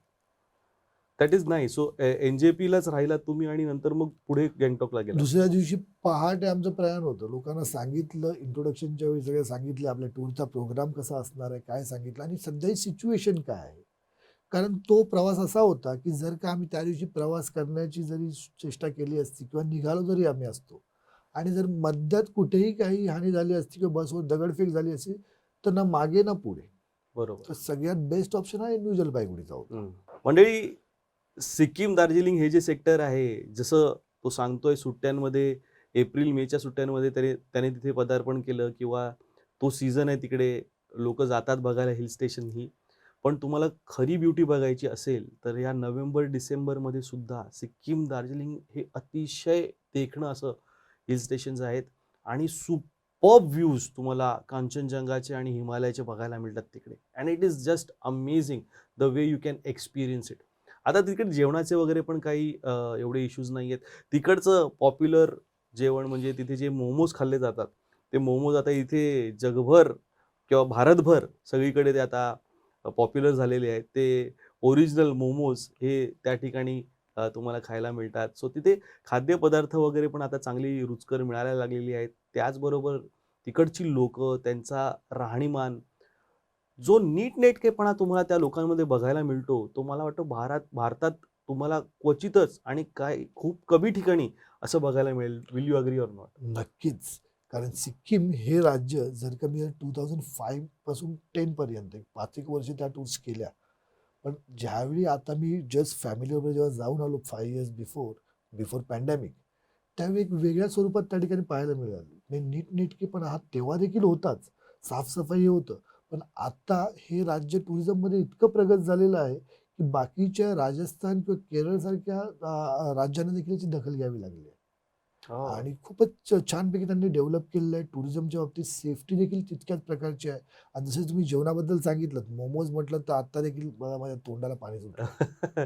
That is nice. सो NJPलाच राहिलात तुम्ही आणि नंतर मग पुढे गँगटॉकला गेला.
दुसऱ्या दिवशी पहाटे आमचं प्रयाण होतं. लोकांना सांगितलं, इंट्रोडक्शनच्या वेळी सगळं सांगितलं, आपल्या टूरचा प्रोग्राम कसा असणार आहे, काय सांगितलं आणि सध्याची सिच्युएशन काय आहे. कारण तो प्रवास असा होता की जर का आम्ही त्या दिवशी प्रवास करण्याची जरी चेष्टा केली असती किंवा निघालो जरी आम्ही असतो आणि जर मध्यात कुठेही काही हानी झाली असती किंवा बसवर दगडफेक झाली असती तर ना मागे ना पुढे.
बरोबर.
तर सगळ्यात बेस्ट ऑप्शन आहे न्यू जलपाईगुडीचा होता.
मंडळी, सिक्कीम दार्जिलिंग हे जे सेक्टर आहे, जसं तो सांगतोय सुट्ट्यांमध्ये एप्रिल-मेच्या सुट्ट्यांमध्ये त्याने तिथे पदार्पण केलं किंवा तो सीझन आहे तिकडे लोक जातात बघायला हिल स्टेशन ही. पण तुम्हाला खरी ब्युटी बघायची असेल तर या नोव्हेंबर-डिसेंबरमध्ये सुद्धा सिक्कीम, दार्जिलिंग हे अतिशय देखणं असं हिल स्टेशन्स आहेत आणि सुपर्ब व्ह्यूज तुम्हाला कांचनजंगाचे आणि हिमालयाचे बघायला मिळतात तिकडे. And it is just amazing the way you can experience it. आता तिकडे जेवणाचे वगैरे पण काही एवढे इश्यूज नाही आहेत. तिकडचं पॉप्युलर जेवण म्हणजे तिथे जे मोमोज खाल्ले जातात, ते मोमोज आता इथे जगभर किंवा भारतभर सगळीकडे ते आता पॉप्युलर झालेले आहेत. ते ओरिजिनल मोमोज हे त्या ठिकाणी तुम्हाला खायला मिळतात. सो तिथे खाद्यपदार्थ वगैरे पण आता चांगली रुचकर मिळायला लागलेली आहेत. त्याचबरोबर तिकडची लोकं, त्यांचा राहणीमान, जो नीटनेटकेपणा तुम्हाला त्या लोकांमध्ये बघायला मिळतो, तो मला वाटतं भारतात तुम्हाला क्वचितच आणि काय खूप कमी ठिकाणी असं बघायला मिळेल. Will you agree or not?
नक्कीच. कारण सिक्कीम हे राज्य जर का मी 2005 पासून 10 पर्यंत 5 एक वर्ष त्या टूर्स केल्या. पण ज्यावेळी आता मी जस्ट फॅमिलीबरोबर जेव्हा जाऊन आलो 5 इयर्स बिफोर पॅन्डेमिक, त्यावेळी एक वेगळ्या स्वरूपात त्या ठिकाणी पाहायला मिळालं. म्हणजे नीटनेटकेपणा हा तेव्हा देखील होताच, साफसफाई हे होतं. पण आता हे राज्य टुरिझममध्ये इतकं प्रगत झालेलं आहे की बाकीच्या राजस्थान किंवा केरळसारख्या राज्यांना देखील याची दखल घ्यावी लागली आहे. आणि खूपच छानपैकी त्यांनी डेव्हलप केलेलं आहे. टुरिझमच्या बाबतीत सेफ्टी देखील तितक्याच प्रकारची आहे. आणि जसं तुम्ही जेवणाबद्दल सांगितलं, मोमोज म्हटलं तर आता देखील मला माझ्या तोंडाला पाणी सुटलं.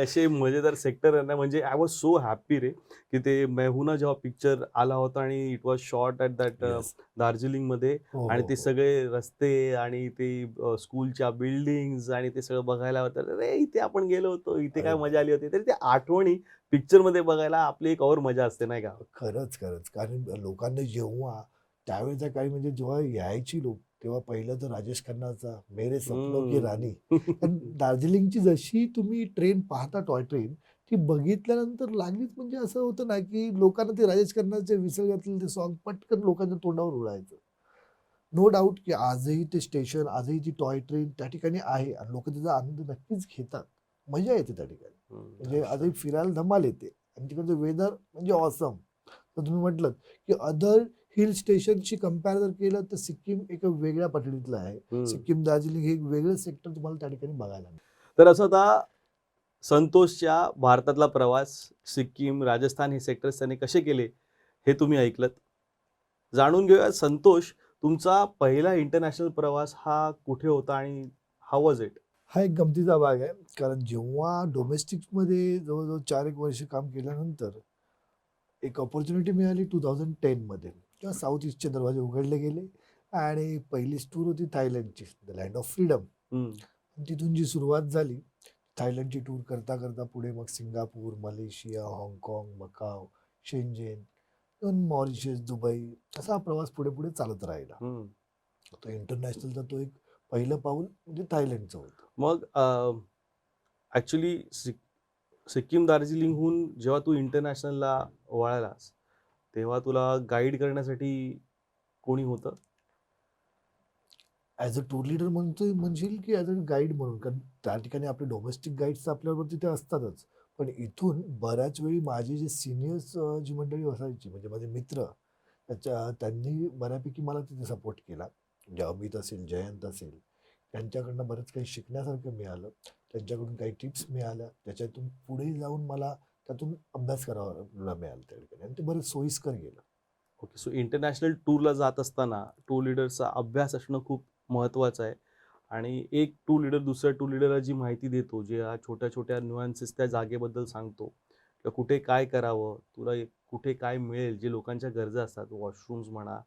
असे मजेदार सेक्टर आहे ना, म्हणजे आय वॉज सो हॅपी रे, की ते मैं हूं ना जेव्हा पिक्चर आला होता आणि it was shot at that
Yes.
दार्जिलिंगमध्ये
हो,
आणि
हो,
ते
हो.
सगळे रस्ते आणि ते स्कूलच्या बिल्डिंग्स आणि ते सगळं बघायला होतं. अरे इथे आपण गेलो होतो, इथे
अरे
काय मजा आली होती. तरी त्या आठवणी पिक्चरमध्ये बघायला आपली एक और मजा असते नाही का?
खरंच, खरंच. कारण लोकांना जेव्हा त्यावेळेच्या काळी म्हणजे जेव्हा यायची लोक, तेव्हा पहिलं तर राजेश खन्नाचा मेरे सपनों की रानी. कारण दार्जिलिंगची जशी तुम्ही ट्रेन पाहता, टॉय ट्रेन, ती बघितल्यानंतर लागलीच म्हणजे असं होतं ना, की लोकांना ते राजेश खन्नाचे विसर घातलेलं ते सॉन्ग पटकन लोकांच्या तोंडावर उडायचं. नो डाऊट की आजही ते स्टेशन, आजही ती टॉय ट्रेन त्या ठिकाणी आहे आणि लोकं त्याचा आनंद नक्कीच घेतात. मजा येते त्या ठिकाणी. म्हणजे आजही फिरायला धमाल येते आणि तिकडचं वेदर म्हणजे ऑसम. तर तुम्ही म्हटलं की अदर हिल स्टेशनशी कंपेअर जर केलं तर सिक्कीम एका वेगळ्या पातळीतलं आहे. सिक्कीम, दार्जिलिंग हे एक वेगळं सेक्टर तुम्हाला त्या ठिकाणी बघायला मिळेल.
तर असं आता संतोषच्या भारतातला प्रवास, सिक्कीम, राजस्थान हे सेक्टर्स त्याने कसे केले हे तुम्ही ऐकलत. जाणून घेऊया संतोष, तुमचा पहिला इंटरनॅशनल प्रवास हा कुठे होता आणि हाऊ वॉज इट?
हा एक गमतीचा भाग आहे, कारण जेव्हा डोमेस्टिक्समध्ये जवळजवळ 4 एक वर्ष काम केल्यानंतर एक ऑपॉर्च्युनिटी मिळाली 2010मध्ये, तेव्हा साऊथ ईस्टचे दरवाजे उघडले गेले आणि पहिलीच टूर होती थायलंडची, द लँड ऑफ फ्रीडम. तिथून जी सुरुवात झाली, थायलंडची टूर करता करता पुढे मग सिंगापूर, मलेशिया, हाँगकाँग, मकाव, शेंजेन, मॉरिशस, दुबई, असा हा प्रवास पुढे पुढे चालत राहिला. तो इंटरनॅशनलचा तो एक पहिलं पाऊल म्हणजे थायलंडचं होतं.
मग ॲक्च्युली सिक्कीम, दार्जिलिंगहून जेव्हा तू इंटरनॅशनलला वळालास, तेव्हा तुला गाईड करण्यासाठी कोणी होतं?
ॲज अ टूर लीडर म्हणशील की ॲज अ गाईड म्हणून, कारण त्या ठिकाणी आपले डोमेस्टिक गाईड्स आपल्याबरोबर तिथे असतातच. पण इथून बऱ्याच वेळी माझे जे सिनियर्स जी मंडळी असायची, म्हणजे माझे मित्र, त्यांनी बऱ्यापैकी मला तिथे सपोर्ट केला. म्हणजे अमित असेल, जयंत असेल, त्यांच्याकडनं बरंच काही शिकण्यासारखं मिळालं. त्यांच्याकडून काही टिप्स मिळाल्या, त्याच्यातून पुढे जाऊन मला त्यातून अभ्यास करायला मिळाला त्या ठिकाणी, आणि ते बरंच सोयीस्कर गेलं.
ओके. सो इंटरनॅशनल टूरला जात असताना टूर लीडरचा अभ्यास असणं खूप महत्त्वाचं आहे. आणि एक टूर लीडर दुसऱ्या टूर लीडरला जी माहिती देतो, जे छोट्या छोट्या न्यूअन्सेस त्या जागेबद्दल सांगतो किंवा कुठे काय करावं, तुला कुठे काय मिळेल, जे लोकांच्या गरजा असतात, वॉशरूम्स म्हणा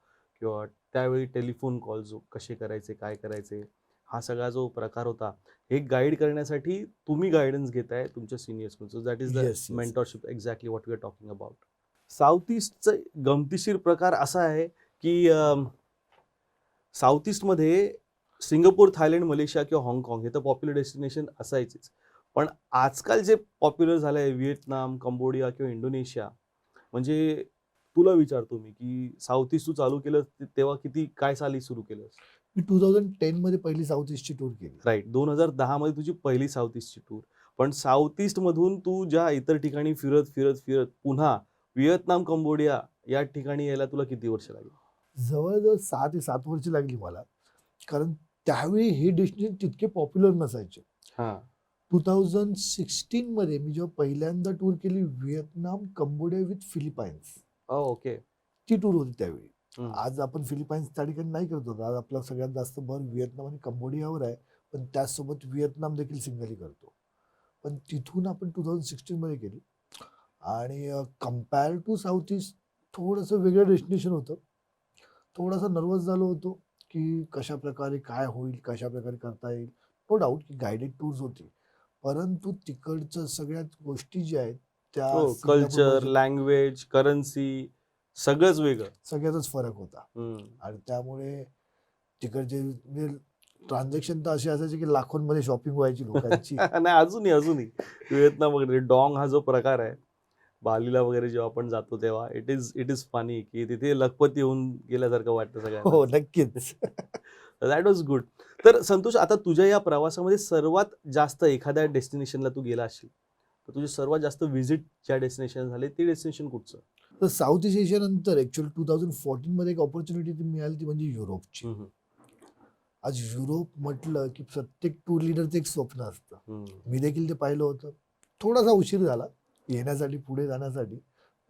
किंवा त्यावेळी टेलिफोन कॉल्स कसे करायचे, काय करायचे, हा सगळा जो प्रकार होता, हे गाईड करण्यासाठी तुम्ही गायडन्स घेताय तुमच्या सिनियर्सकडून. So that is the
yes, yes.
Mentorship, exactly what we are talking about. South ईस्टचा गमतीशीर प्रकार असा आहे की साऊथ ईस्टमध्ये सिंगापूर, थायलंड, मलेशिया किंवा हाँगकाँग हे तर पॉप्युलर डेस्टिनेशन असायचेच. पण आजकाल जे पॉप्युलर झालं आहे व्हिएतनाम, कंबोडिया किंवा इंडोनेशिया, म्हणजे तुला विचारतो मी की साऊथ ईस्ट तू चालू केलं तेव्हा काय साली सुरू केलंस?
मी 2010मध्ये पहिली साऊथ ईस्टची टूर केली.
राईट. 2010 मध्ये तुझी पहिली साऊथ ईस्टची टूर. पण साऊथ ईस्ट मधून तू ज्या इतर ठिकाणी फिरत फिरत फिरत पुन्हा व्हिएतनाम, कंबोडिया या ठिकाणी यायला तुला किती वर्ष लागली?
जवळजवळ 6 ते 7 वर्ष लागली मला, कारण त्यावेळी हे डेस्टिनेशन तितके पॉप्युलर नसायचे.
हां.
2016मध्ये मी जेव्हा पहिल्यांदा टूर केली Vietnam, Cambodia with Philippines,
okay.
ती टूर होती त्यावेळी.
हं.
आज आपण फिलिपाईन्स त्या ठिकाणी नाही करत होतो. आज आपला सगळ्यात जास्त भर व्हिएतनाम आणि कंबोडियावर आहे, पण त्याचसोबत व्हिएतनाम देखील सिंगली करतो. पण तिथून आपण 2016मध्ये केली, आणि कम्पेअर टू साऊथ ईस्ट थोडंसं वेगळं डेस्टिनेशन होतं. थोडासा नर्वस झालो होतो की कशा प्रकारे काय होईल, कशा प्रकारे करता येईल. नो डाऊट की गायडेड टूर्स होती, परंतु तिकडचं सगळ्याच गोष्टी ज्या आहेत त्या
हो, कल्चर,
सिंगापूरमध्ये
लँग्वेज, करन्सी सगळंच वेगळं.
सगळ्यातच फरक होता. आणि त्यामुळे तिकडचे म्हणजे ट्रान्झॅक्शन तर असे असायचे की लाखोंमध्ये शॉपिंग व्हायची लोकांची.
नाही, अजूनही व्हिएतनाम वगैरे डॉंग हा जो प्रकार आहे, बालीला वगैरे जेव्हा आपण जातो तेव्हा इट इज फनी की तिथे लखपती होऊन गेल्यासारखं वाटतं सगळ्यांना.
हो, नक्कीच.
That was good. तर संतोष, आता तुझ्या या प्रवासामध्ये सर्वात जास्त एखाद्या डेस्टिनेशनला तू गेला असशील, तर तुझे सर्वात जास्त व्हिजिट ज्या डेस्टिनेशन झाले ते डेस्टिनेशन कुठचं?
तर साऊथ ईस्ट एशियानंतर ॲक्च्युअली 2014मध्ये एक ऑपॉर्च्युनिटी मिळाली, ती म्हणजे युरोपची. आज युरोप म्हटलं की प्रत्येक टूर लीडरचं एक स्वप्न असतं. मी देखील ते पाहिलं होतं. थोडासा उशीर झाला येण्यासाठी, पुढे जाण्यासाठी,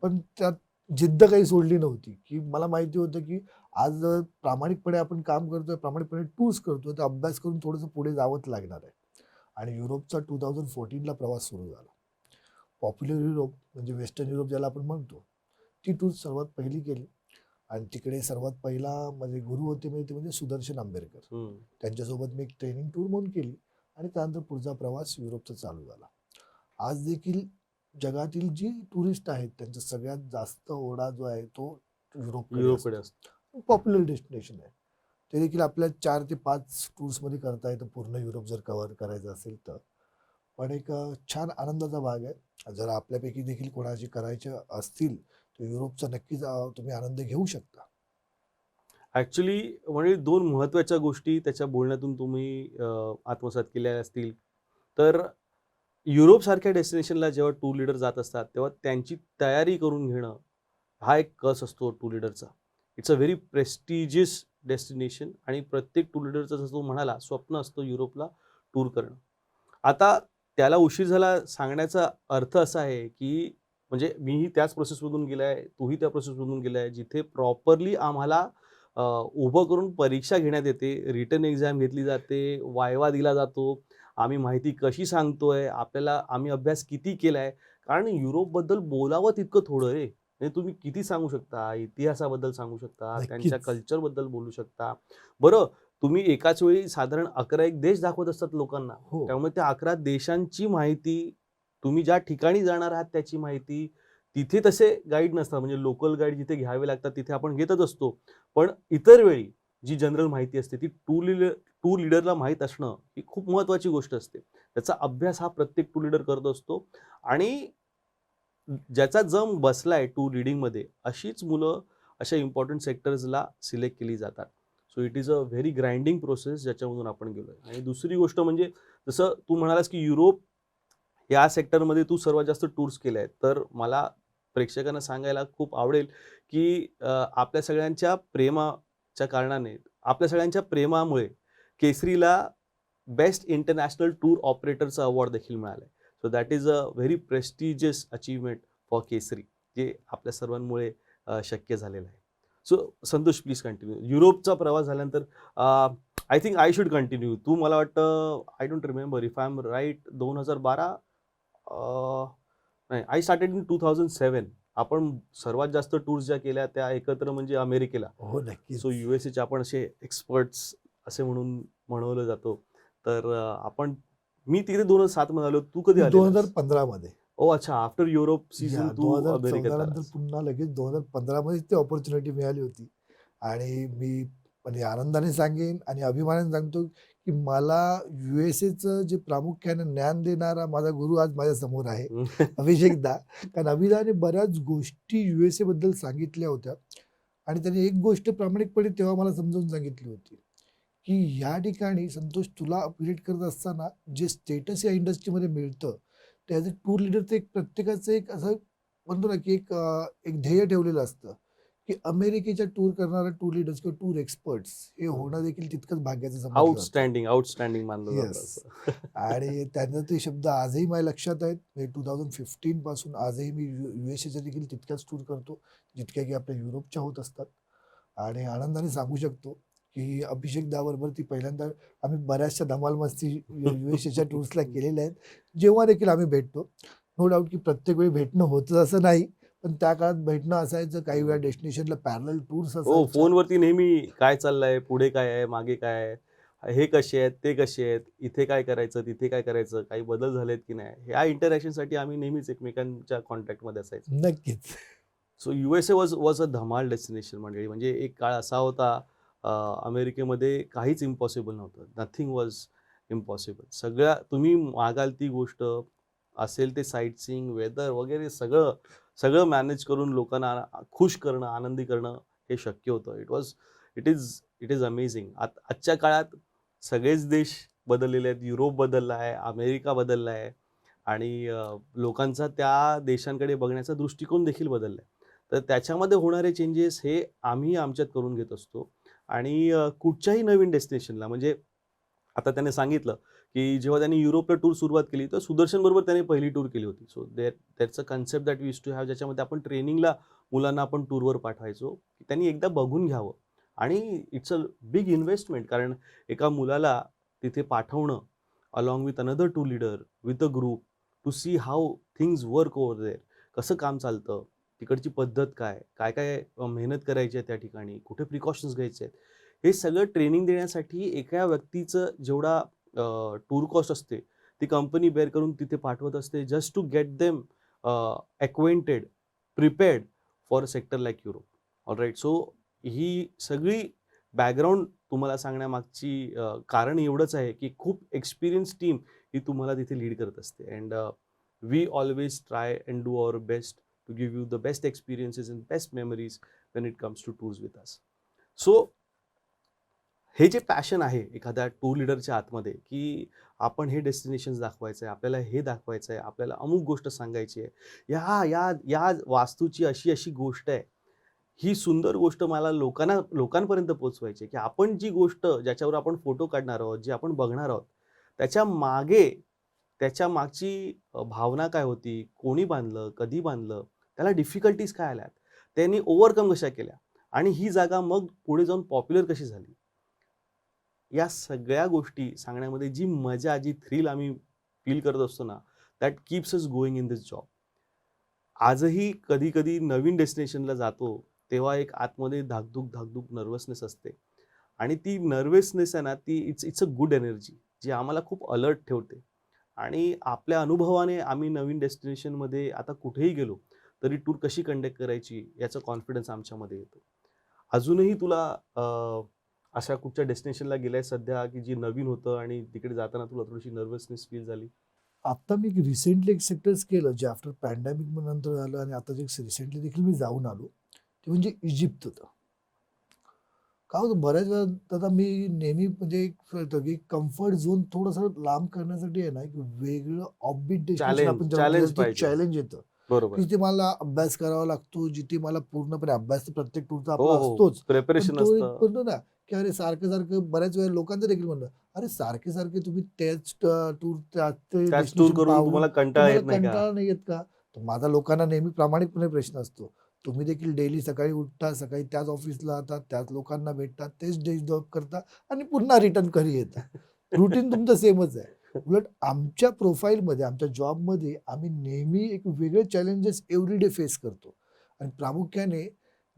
पण त्यात जिद्द काही सोडली नव्हती. की मला माहिती होतं की आज प्रामाणिकपणे आपण काम करतोय, प्रामाणिकपणे टूर्स करतोय, तर अभ्यास करून थोडंसं पुढे जावंच लागणार आहे. आणि युरोपचा 2014ला प्रवास सुरू झाला. पॉप्युलर युरोप म्हणजे वेस्टर्न युरोप ज्याला आपण म्हणतो, ती टूर सर्वात पहिली केली. आणि तिकडे सर्वात पहिला माझे गुरु होते म्हणजे ते म्हणजे सुदर्शन आंबेडकर. त्यांच्यासोबत मी एक ट्रेनिंग टूर म्हणून केली, आणि त्यानंतर पुढचा प्रवास युरोपचा चालू झाला. आज देखील जगातील जी टुरिस्ट आहेत त्यांचा सगळ्यात जास्त ओढा जो आहे तो
युरोपकडे असतो.
पॉप्युलर डेस्टिनेशन आहे. ते देखील आपल्या 4 ते 5 टूर्समध्ये करता येतं पूर्ण युरोप जर कव्हर करायचं असेल तर. पण एक छान आनंदाचा भाग आहे. जर आपल्यापैकी देखील कोणाशी करायचे असतील तर युरोपचा नक्कीच तुम्ही आनंद घेऊ शकता.
ॲक्च्युली म्हणजे 2 महत्त्वाच्या गोष्टी त्याच्या बोलण्यातून तुम्ही आत्मसात केल्या असतील. तर युरोपसारख्या डेस्टिनेशनला जेव्हा टूर लीडर जात असतात, तेव्हा त्यांची तयारी करून घेणं हा एक कस असतो टूर लीडरचा. It's a very prestigious destination आणि प्रत्येक टूर लीडरचं जसं तू म्हणाला स्वप्न असतं युरोपला टूर करणं. आता त्याला उशीर झाला सांगण्याचा अर्थ असा आहे, की म्हणजे मीही त्याच प्रोसेसमधून गेलाय, तूही त्या प्रोसेसमधून गेलाय, जिथे प्रॉपरली आम्हाला उभं करून परीक्षा घेण्यात येते, रिटन एक्झाम घेतली जाते, वायवा दिला जातो. आम्ही माहिती कशी सांगतोय, आम्ही अभ्यास किती केलाय. कारण युरोपबद्दल बोलावं तितकं थोडं आहे. म्हणजे तुम्ही किती सांगू शकता, इतिहासाबद्दल सांगू शकता, त्यांच्या
नक्कीच.
कल्चरबद्दल बोलू शकता. बरं, तुम्ही एकाच वेळी साधारण 11-1 देश दाखवत असतात लोकांना.
हो.
त्यामुळे त्या 11 देशांची माहिती, तुम्ही ज्या ठिकाणी जाणार आहात त्याची माहिती, तिथे तसे गाईड नसतात. म्हणजे लोकल गाईड जिथे घ्यावे लागतात तिथे आपण घेतच असतो. पण इतर वेळी जी जनरल माहिती असते ती टूर लीडरला माहीत असणं ही खूप महत्त्वाची गोष्ट असते. त्याचा अभ्यास हा प्रत्येक टूर लीडर करत असतो आणि ज्याचा जम बसलाय टूर रीडिंगमध्ये अशीच मुलं अशा इम्पॉर्टंट सेक्टर्सला सिलेक्ट केली जातात. So it is a very grinding process ज्याच्यामधून आपण गेलोय. आणि दुसरी गोष्ट म्हणजे जसं तू म्हणालास की युरोप या सेक्टरमध्ये तू सर्वात जास्त टूर्स केले आहेत. तर मला प्रेक्षकांना सांगायला खूप आवडेल, की आपल्या सगळ्यांच्या प्रेमाच्या कारणाने, आपल्या सगळ्यांच्या प्रेमामुळे केसरीला बेस्ट इंटरनॅशनल टूर ऑपरेटरचा अवॉर्ड देखील मिळालाय. So that is a very prestigious achievement for Kesari, जे आपल्या सर्वांमुळे शक्य झालेलं आहे. So Santosh please continue. युरोपचा प्रवास झाल्यानंतर I think I should continue. तू मला वाटतं I don't remember if I am right 2012 नाही, आय स्टार्टेड इन 2007. आपण सर्वात जास्त टूर्स ज्या केल्या त्या एकत्र म्हणजे अमेरिकेला.
हो,
सो
नक्कीच.
यूएसएचे आपण असे एक्सपर्ट्स असे म्हणून म्हणवलं जातो. तर मी तिकडे 2007 मध्ये आलो. तू कधी
मी
आलेलास?
2015 मध्ये.
ओह अच्छा, आफ्टर युरोप
या
सीझन तू
2014
अमेरिकेत
नंतर
आलास.
पुन्हा लगेच 2015 मध्येच ती अपॉर्च्युनिटी मिळाली होती. आणि मी म्हणजे आनंदाने सांगेन आणि अभिमानाने सांगतो, की मला यूएसएचं जे प्रामुख्याने ज्ञान देणारा माझा गुरु आज माझ्यासमोर आहे, अभिषेक दा. कारण अभिदाने बऱ्याच गोष्टी यूएसए बद्दल सांगितल्या होत्या आणि त्याने एक गोष्ट प्रामाणिकपणे तेव्हा मला समजावून सांगितली होती, की या ठिकाणी संतोष तुला अपग्रेड करत असताना जे स्टेटस या इंडस्ट्रीमध्ये मिळतं, ते ॲज अ टूर लीडरचं एक प्रत्येकाचं एक असं म्हणतो ना, की एक ध्येय ठेवलेलं असतं, की अमेरिकेच्या टूर करणाऱ्या टूर लीडर्स किंवा टूर एक्सपर्ट्स हे होणं देखील तितकंच भाग्याचं समजलं जातं.
आउटस्टँडिंग, आउटस्टँडिंग मानलं जातं
येस.
असं.
आणि त्यांचे ते शब्द आजही माझ्या लक्षात आहेत. म्हणजे 2015 पासून आजही मी यूएसएच्या देखील तितक्याच टूर करतो, जितक्या की आपल्या युरोपच्या होत असतात. आणि आनंदाने सांगू शकतो, की अभिषेक दाबरोबर ती पहिल्यांदा आम्ही बऱ्याचशा धमाल मस्ती यूएसएच्या टूर्सला केलेल्या आहेत. जेव्हा देखील आम्ही भेटतो, नो डाऊट की प्रत्येक वेळी भेटणं होतं असं नाही. पण त्या काळात भेटणं असायचं. काही वेळा डेस्टिनेशनला पॅरलल टूर्स
हो,
असायच्या.
फोनवरती नेहमी काय चाललंय, पुढे काय आहे, मागे काय आहे, हे कसे आहेत, ते कसे आहेत, इथे काय करायचं, तिथे काय करायचं, काही बदल झालेत की नाही, ह्या इंटरॅक्शनसाठी आम्ही नेहमीच एकमेकांच्या कॉन्टॅक्टमध्ये असायचो.
नक्कीच.
सो यूएसए वॉज अ धमाल डेस्टिनेशन मंडळी. म्हणजे एक काळ असा होता, अ, अमेरिकेमध्ये काहीच इम्पॉसिबल नव्हतं. Nothing was impossible. सगळ्या तुम्ही मागाल ती गोष्ट असेल ते साईट सीइंग, वेदर वगैरे सगळं, सगळं मॅनेज करून लोकांना खुश करणं, आनंदी करणं हे शक्य होतं. It is amazing. आजच्या काळात सगळेच देश बदललेले आहेत. युरोप बदलला आहे, अमेरिका बदलला आहे आणि लोकांचा त्या देशांकडे बघण्याचा दृष्टिकोन देखील बदलला आहे. तर त्याच्यामध्ये होणारे चेंजेस हे आम्ही आमच्यात करून घेत असतो आणि कुठच्याही नवीन डेस्टिनेशनला म्हणजे आता त्याने सांगितलं, की जेव्हा त्यांनी युरोपला टूर सुरुवात केली, तर सुदर्शन बरोबर त्याने पहिली टूर केली होती. So that's a concept that we used to have, ज्याच्यामध्ये आपण ट्रेनिंगला मुलांना आपण टूरवर पाठवायचो. की त्यांनी एकदा बघून घ्यावं आणि इट्स अ बिग इन्व्हेस्टमेंट. कारण एका मुलाला तिथे पाठवणं along with another tour leader, with a group to see how things work over there. कसं काम चालतं, तिकडची पद्धत काय, काय-काय मेहनत करायची आहे त्या ठिकाणी, कुठे प्रिकॉशन्स घ्यायचे आहेत. हे सगळं ट्रेनिंग देण्यासाठी एका व्यक्तीचं जेवढा टूर कॉस्ट असते, ती कंपनी बेअर करून तिथे पाठवत असते just to get them acquainted, prepared for a sector like Europe. Alright. So ही सगळी बॅकग्राऊंड तुम्हाला सांगण्यामागची कारण एवढंच आहे, की खूप एक्सपिरियन्स टीम ही तुम्हाला तिथे लीड करत असते. And we always try and do our best to give you the best experiences and best memories when it comes to tours with us. So हे जे पॅशन आहे एखाद्या टूर लीडरच्या आतमध्ये, की आपण हे डेस्टिनेशन्स दाखवायचं आहे, आपल्याला हे दाखवायचं आहे, आपल्याला अमुक गोष्ट सांगायची आहे. या या या वास्तूची अशी गोष्ट आहे. ही सुंदर गोष्ट मला लोकांपर्यंत पोहोचवायची आहे, की आपण जी गोष्ट ज्याच्यावर आपण फोटो काढणार आहोत, जे आपण बघणार आहोत, त्याच्या मागे त्याच्या मागची भावना काय होती, कोणी बांधलं, कधी बांधलं, त्याला डिफिकल्टीज काय आल्यात, त्यांनी ओव्हरकम कशा केल्या आणि ही जागा मग पुढे जाऊन पॉप्युलर कशी झाली. या सगळ्या गोष्टी सांगण्यामध्ये जी मजा, जी थ्रिल आम्ही फील करत असतो ना, that keeps us going in this job. आजही कधी-कधी नवीन डेस्टिनेशनला जातो, तेव्हा एक आतमध्ये धाकधूक नर्व्हसनेस असते आणि ती नर्व्हसनेस आहे ना, ती इट्स अ गुड एनर्जी, जी आम्हाला खूप अलर्ट ठेवते आणि आपल्या अनुभवाने आम्ही नवीन डेस्टिनेशनमध्ये आता कुठेही गेलो, तरी टूर कशी कंडक्ट करायची याचा कॉन्फिडन्स आमच्यामध्ये येतो. अजूनही तुला अशा कुठच्या डेस्टिनेशनला गेलाय सध्या, की जी नवीन होतं आणि तिकडे जाताना तुला थोडीशी नर्व्हसनेस फील झाली?
आता मी रिसेंटली एक सेक्टर्स केलं जे आफ्टर पॅन्डेमिक नंतर झालं आणि आता जे रिसेंटली देखील मी जाऊन आलो ते म्हणजे इजिप्त होतं. का होतं बऱ्याच वेळा आता मी नेहमी म्हणजे एक कळतं की कम्फर्ट झोन थोडंसं लांब करण्यासाठी आहे ना, एक वेगळं ऑफबीट डेस्टिनेशन आपण जेव्हा
चॅलेंज
ते
पाहिजे.
चॅलेंज येतं,
बरोबर.
की जिथे मला अभ्यास करावा लागतो, जिथे मला पूर्णपणे अभ्यास तर प्रत्येक टूरचा
हो,
आपला
हो.
असतोच. पण
प्रिपरेशन
तो एक
असतं.
म्हणतो ना, की अरे सारखं-सारखं बऱ्याच वेळा लोकांचं देखील म्हणणं, "अरे सारखे-सारखे तुम्ही तेच टूर त्याच ते
त्याच टूर
डेस्टिनेशन
करून
पाहून
तुम्हाला कंटाळा
तुम्हाला
येत नाही का?
कंटाळा नाही येत का?" तर माझा लोकांना नेहमी प्रामाणिकपणे प्रश्न असतो. तुम्ही देखील डेली सकाळी उठता, सकाळी त्याच ऑफिसला जाता, त्याच लोकांना भेटता, तेच डे जॉब करता आणि पुन्हा रिटर्न घरी येता. रुटीन तुमचं सेमच आहे. उलट आमच्या प्रोफाईलमध्ये, आमच्या जॉबमध्ये आम्ही नेहमी एक वेगळे चॅलेंजेस एव्हरीडे फेस करतो आणि प्रामुख्याने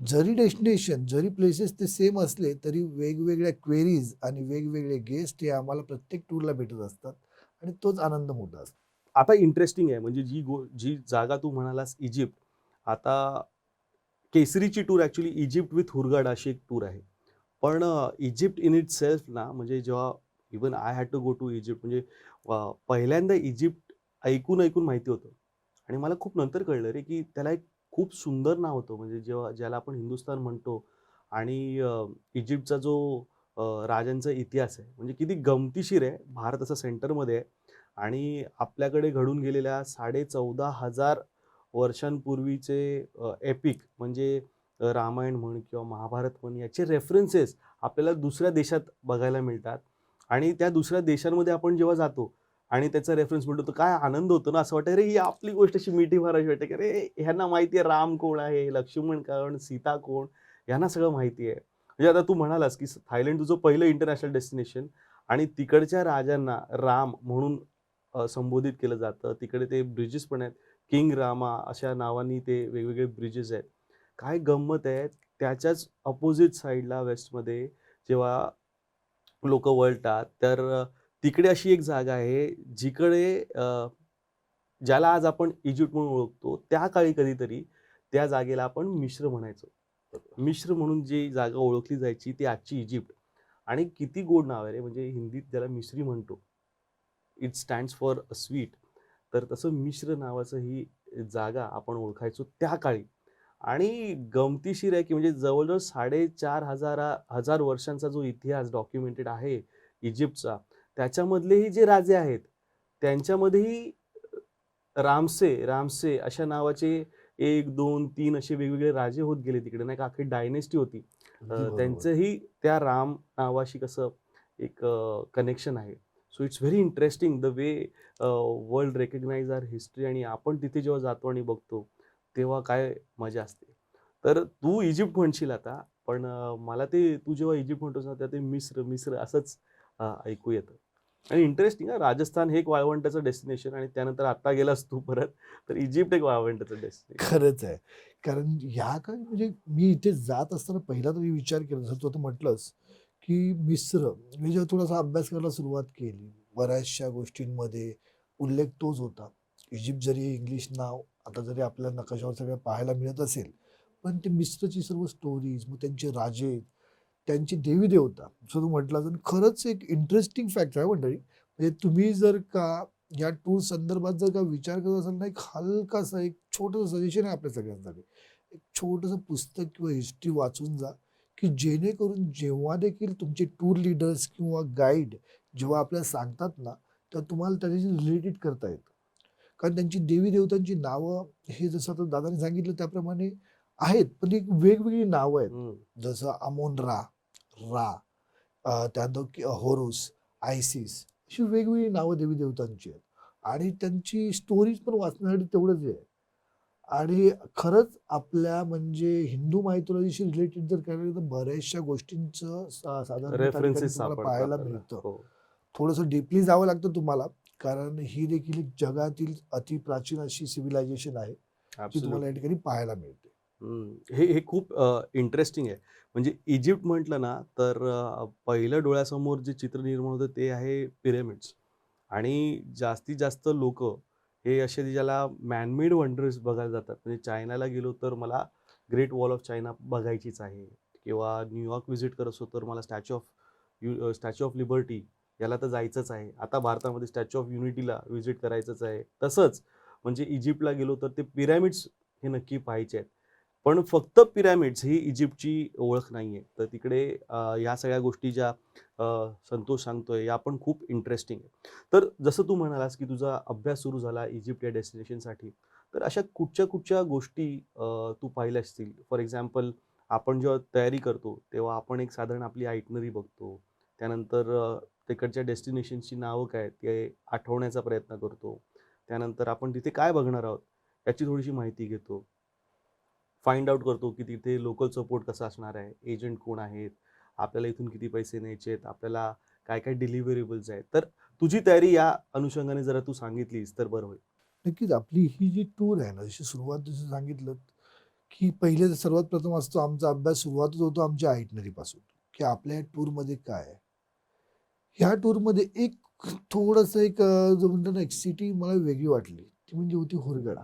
जरी डेस्टिनेशन, जरी प्लेसेस ते सेम असले, तरी वेगवेगळ्या क्वेरीज आणि वेगवेगळे गेस्ट हे आम्हाला प्रत्येक टूरला भेटत असतात आणि तोच आनंद मोठा असतो.
आता इंटरेस्टिंग आहे म्हणजे जी जागा तू म्हणालास इजिप्त. आता केसरीची टूर ॲक्चुअली इजिप्त विथ हुरगाडा अशी एक टूर आहे. पण इजिप्त इन इटसेल्फ ना म्हणजे जेव्हा even I had to go to Egypt म्हणजे पहिल्यांदा इजिप्त ऐकून माहिती होतं आणि मला खूप नंतर कळलं रे, की त्याला एक खूप सुंदर नाव होतं म्हणजे जेव्हा ज्याला आपण हिंदुस्थान म्हणतो आणि इजिप्तचा जो राजांचा इतिहास आहे म्हणजे किती गमतीशीर आहे. भारत असं सेंटरमध्ये आहे आणि आपल्याकडे घडून गेलेल्या 14,500 वर्षांपूर्वीचे एपिक म्हणजे रामायण म्हण किंवा महाभारत म्हण याचे रेफरन्सेस आपल्याला दुसऱ्या देशात बघायला मिळतात आणि त्या दुसऱ्या देशांमध्ये आपण जेव्हा जातो आणि त्याचा रेफरन्स मिळतो तर काय आनंद होतो ना, असं वाटतं अरे ही आपली गोष्ट अशी मिठी मारायची वाटते की अरे ह्यांना माहिती आहे राम कोण आहे, लक्ष्मण कोण, सीता कोण, यांना सगळं माहिती आहे. म्हणजे आता तू म्हणालास की थायलंड तुझं पहिलं इंटरनॅशनल डेस्टिनेशन आणि तिकडच्या राजांना राम म्हणून संबोधित केलं जातं. तिकडे ते ब्रिजेस पण आहेत. किंग रामा अशा नावांनी ते वेगवेगळे ब्रिजेस आहेत. काय गंमत आहे, त्याच्याच अपोझिट साइडला वेस्टमध्ये जेव्हा लोकं वळतात, तर तिकडे अशी एक जागा आहे, जिकडे ज्याला आज आपण इजिप्त म्हणून ओळखतो, त्या काळी कधीतरी त्या जागेला आपण मिश्र म्हणायचो. मिश्र म्हणून जी जागा ओळखली जायची, ती आजची इजिप्त आणि किती गोड नाव आहे रे, म्हणजे हिंदीत ज्याला मिश्री म्हणतो. It stands for sweet. तर तसं मिश्र नावाचं ही जागा आपण ओळखायचो त्या काळी. आणि गमतीशीर आहे, की म्हणजे जवळ-जवळ 4,500 वर्षांचा जो इतिहास डॉक्युमेंटेड आहे इजिप्तचा, त्याच्यामधलेही जे राजे आहेत, त्यांच्यामध्येही रामसे अशा नावाचे 1, 2, 3 असे वेगवेगळे राजे होत गेले तिकडे नाही का, अख्खी डायनेस्टी होती.
अगदी बरोबर.
त्यांचंही त्या राम नावाशी कसं एक कनेक्शन आहे. So it's very interesting the way world recognise our history आणि आपण तिथे जेव्हा जातो आणि बघतो, तेव्हा काय मजा असते. तर तू इजिप्त म्हणशील आता, पण मला ते तू जेव्हा इजिप्त म्हणतोस ना, तर ते मिस्र असंच ऐकू येतं. आणि इंटरेस्टिंग हां, राजस्थान हे एक वाळवंटाचं डेस्टिनेशन आणि त्यानंतर आता गेलास तू परत, तर इजिप्त एक वाळवंटाचं डेस्टिनेशन.
खरंच आहे. कारण ह्या काळी म्हणजे मी इथे जात असताना पहिला तर मी विचार केला, जसं तू आता म्हटलंस, की मिस्र मी जेव्हा थोडासा अभ्यास करायला सुरुवात केली, बऱ्याचशा गोष्टींमध्ये उल्लेख तोच होता. इजिप्त जरी इंग्लिश नाव आता जरी आपल्या नकाशावर सगळं पाहायला मिळत असेल, पण ते मिस्रची सर्व स्टोरीज, मग त्यांचे राजे, त्यांची देवी-देवता, जसं तू म्हटलास आणि खरंच एक इंटरेस्टिंग फॅक्ट आहे मंडळी. म्हणजे तुम्ही जर का या टूर संदर्भात जर का विचार करत असाल ना, एक हलकासा एक छोटंसं सजेशन आहे आपल्या सगळ्यांसाठी. एक छोटंसं पुस्तक किंवा हिस्ट्री वाचून जा, की जेणेकरून जेव्हा देखील तुमचे टूर लीडर्स किंवा गाईड जेव्हा आपल्याला सांगतात ना, तर तुम्हाला त्याच्याशी रिलेटेड करता येतं. कारण त्यांची देवी-देवतांची नावं हे जसं आता दादांनी सांगितलं त्याप्रमाणे आहेत, पण एक वेगवेगळी नावं आहेत.
हं.
जसं अमोन-ra, रा, त्यानंतर होरुस, आयसिस अशी वेगवेगळी नावं देवी-देवतांची आहेत. आणि त्यांची स्टोरीज पण वाचण्यासाठी तेवढंच आहे. आणि खरंच आपल्या म्हणजे हिंदू मायथॉलॉजीशी रिलेटेड जर करायला तर बऱ्याचशा गोष्टींचं साधारण त्या ठिकाणी
रेफरन्सेस
तुम्हाला
सापडतात
पाहायला
आपल्याला.
मिळतं.
हो.
थोडंसं डीपली जावं लागतं तुम्हाला, कारण ही देखील एक जगातील अतिप्राचीन अशी सिव्हिलायझेशन आहे, जी तुम्हाला या
ॲब्सोल्युटली.
ठिकाणी पाहायला मिळते.
हे हे खूप इंटरेस्टिंग आहे. म्हणजे इजिप्त म्हटलं ना, तर पहिलं डोळ्यासमोर जे चित्र निर्माण होतं ते आहे पिरॅमिड्स. आणि जास्तीत जास्त लोकं हे असे ज्याला मॅनमेड वंडर्स बघायला जातात. म्हणजे चायनाला गेलो तर मला ग्रेट वॉल ऑफ चायना बघायचीच आहे किंवा न्यूयॉर्क व्हिजिट करत असतो तर मला स्टॅच्यू ऑफ लिबर्टी याला तर जायचंच आहे. आता भारतामध्ये स्टॅच्यू ऑफ युनिटीला व्हिजिट करायचंच आहे. तसंच म्हणजे इजिप्तला गेलो तर ते पिरॅमिड्स हे नक्की पाहायचे आहेत. पण फक्त पिरॅमिड्स ही इजिप्तची ओळख नाहीये. तर तिकडे ह्या सगळ्या गोष्टी ज्या संतोष सांगतोय या पण खूप इंटरेस्टिंग आहे. तर जसं तू म्हणालास, की तुझा अभ्यास सुरू झाला इजिप्त या डेस्टिनेशनसाठी. तर अशा कुठच्या गोष्टी तू पाहिल्या असतील? फॉर एक्झाम्पल आपण जेव्हा तयारी करतो, तेव्हा आपण एक साधारण आपली आयटिनरी बघतो. त्यानंतर तिकडच्या डेस्टिनेशनची नावं काय आहेत, ते आठवण्याचा प्रयत्न करतो. त्यानंतर आपण तिथे काय बघणार आहोत, याची थोडीशी माहिती घेतो. फाइंड आउट करतो, की तिथे लोकल सपोर्ट कसा असणार आहे, एजंट कोण आहेत, आपल्याला इथून किती पैसे न्यायचे आहेत, आपल्याला काय-काय डिलिव्हरेबल्स आहेत. तर तुझी तयारी या अनुषंगाने जरा तू सांगितलीस तर बरं होईल.
नक्कीच आपली ही जी टूर आहे ना, जशी सुरुवात जसं सांगितलं, की पहिले सर्वात प्रथम असतो आमचा अभ्यास सुरुवातच होतो आमच्या आयटिनरीपासून, की आपल्या टूरमध्ये काय आहे? ह्या टूरमध्ये एक थोडंसं एक जो म्हणतो ना, एक सिटी मला वेगळी वाटली. ती म्हणजे होती हुरगडा.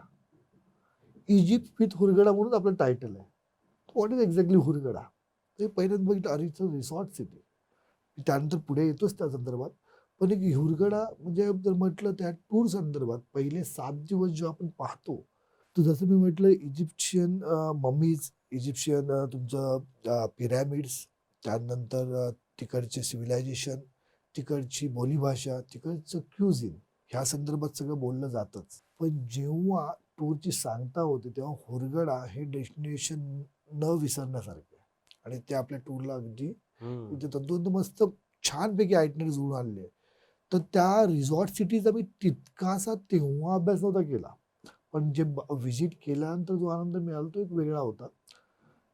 इजिप्त विथ हुरगडा म्हणून आपलं टायटल आहे. What is exactly Hurghada? ते पहिल्यांदा बघितलं, अरे इट्स अ रिसॉर्ट सिटी. त्यानंतर पुढे येतोच त्या संदर्भात. पण एक हुरगडा म्हणजे जर म्हटलं त्या टूर संदर्भात पहिले 7 दिवस जेव्हा आपण पाहतो, तर जसं मी म्हटलं इजिप्शियन मम्मीज, इजिप्शियन तुमचं पिरॅमिड्स, त्यानंतर तिकडचे सिव्हिलायझेशन, तिकडची बोलीभाषा, तिकडचं क्युझिन ह्या संदर्भात सगळं बोललं जातंच. पण जेव्हा टूरची सांगता होते तेव्हा हुरगडा हे डेस्टिनेशन न विसरण्यासारखं आहे. आणि ते आपल्या टूरला अगदी
हं.
तिथे तंतोतंत मस्त छानपैकी आयटिनरी जुळून आणली आहे. तर त्या रिसॉर्ट सिटीचा मी तितकासा तेव्हा अभ्यास नव्हता केला. पण जे व्हिजिट केल्यानंतर जो आनंद मिळाला तो एक वेगळा होता.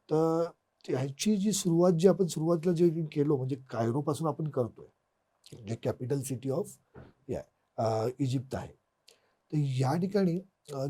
तर ह्याची जी सुरुवात जी आपण सुरुवातीला जे केलो म्हणजे कायरोपासून आपण करतोय. जे कॅपिटल सिटी ऑफ इजिप्त आहे. तर या ठिकाणी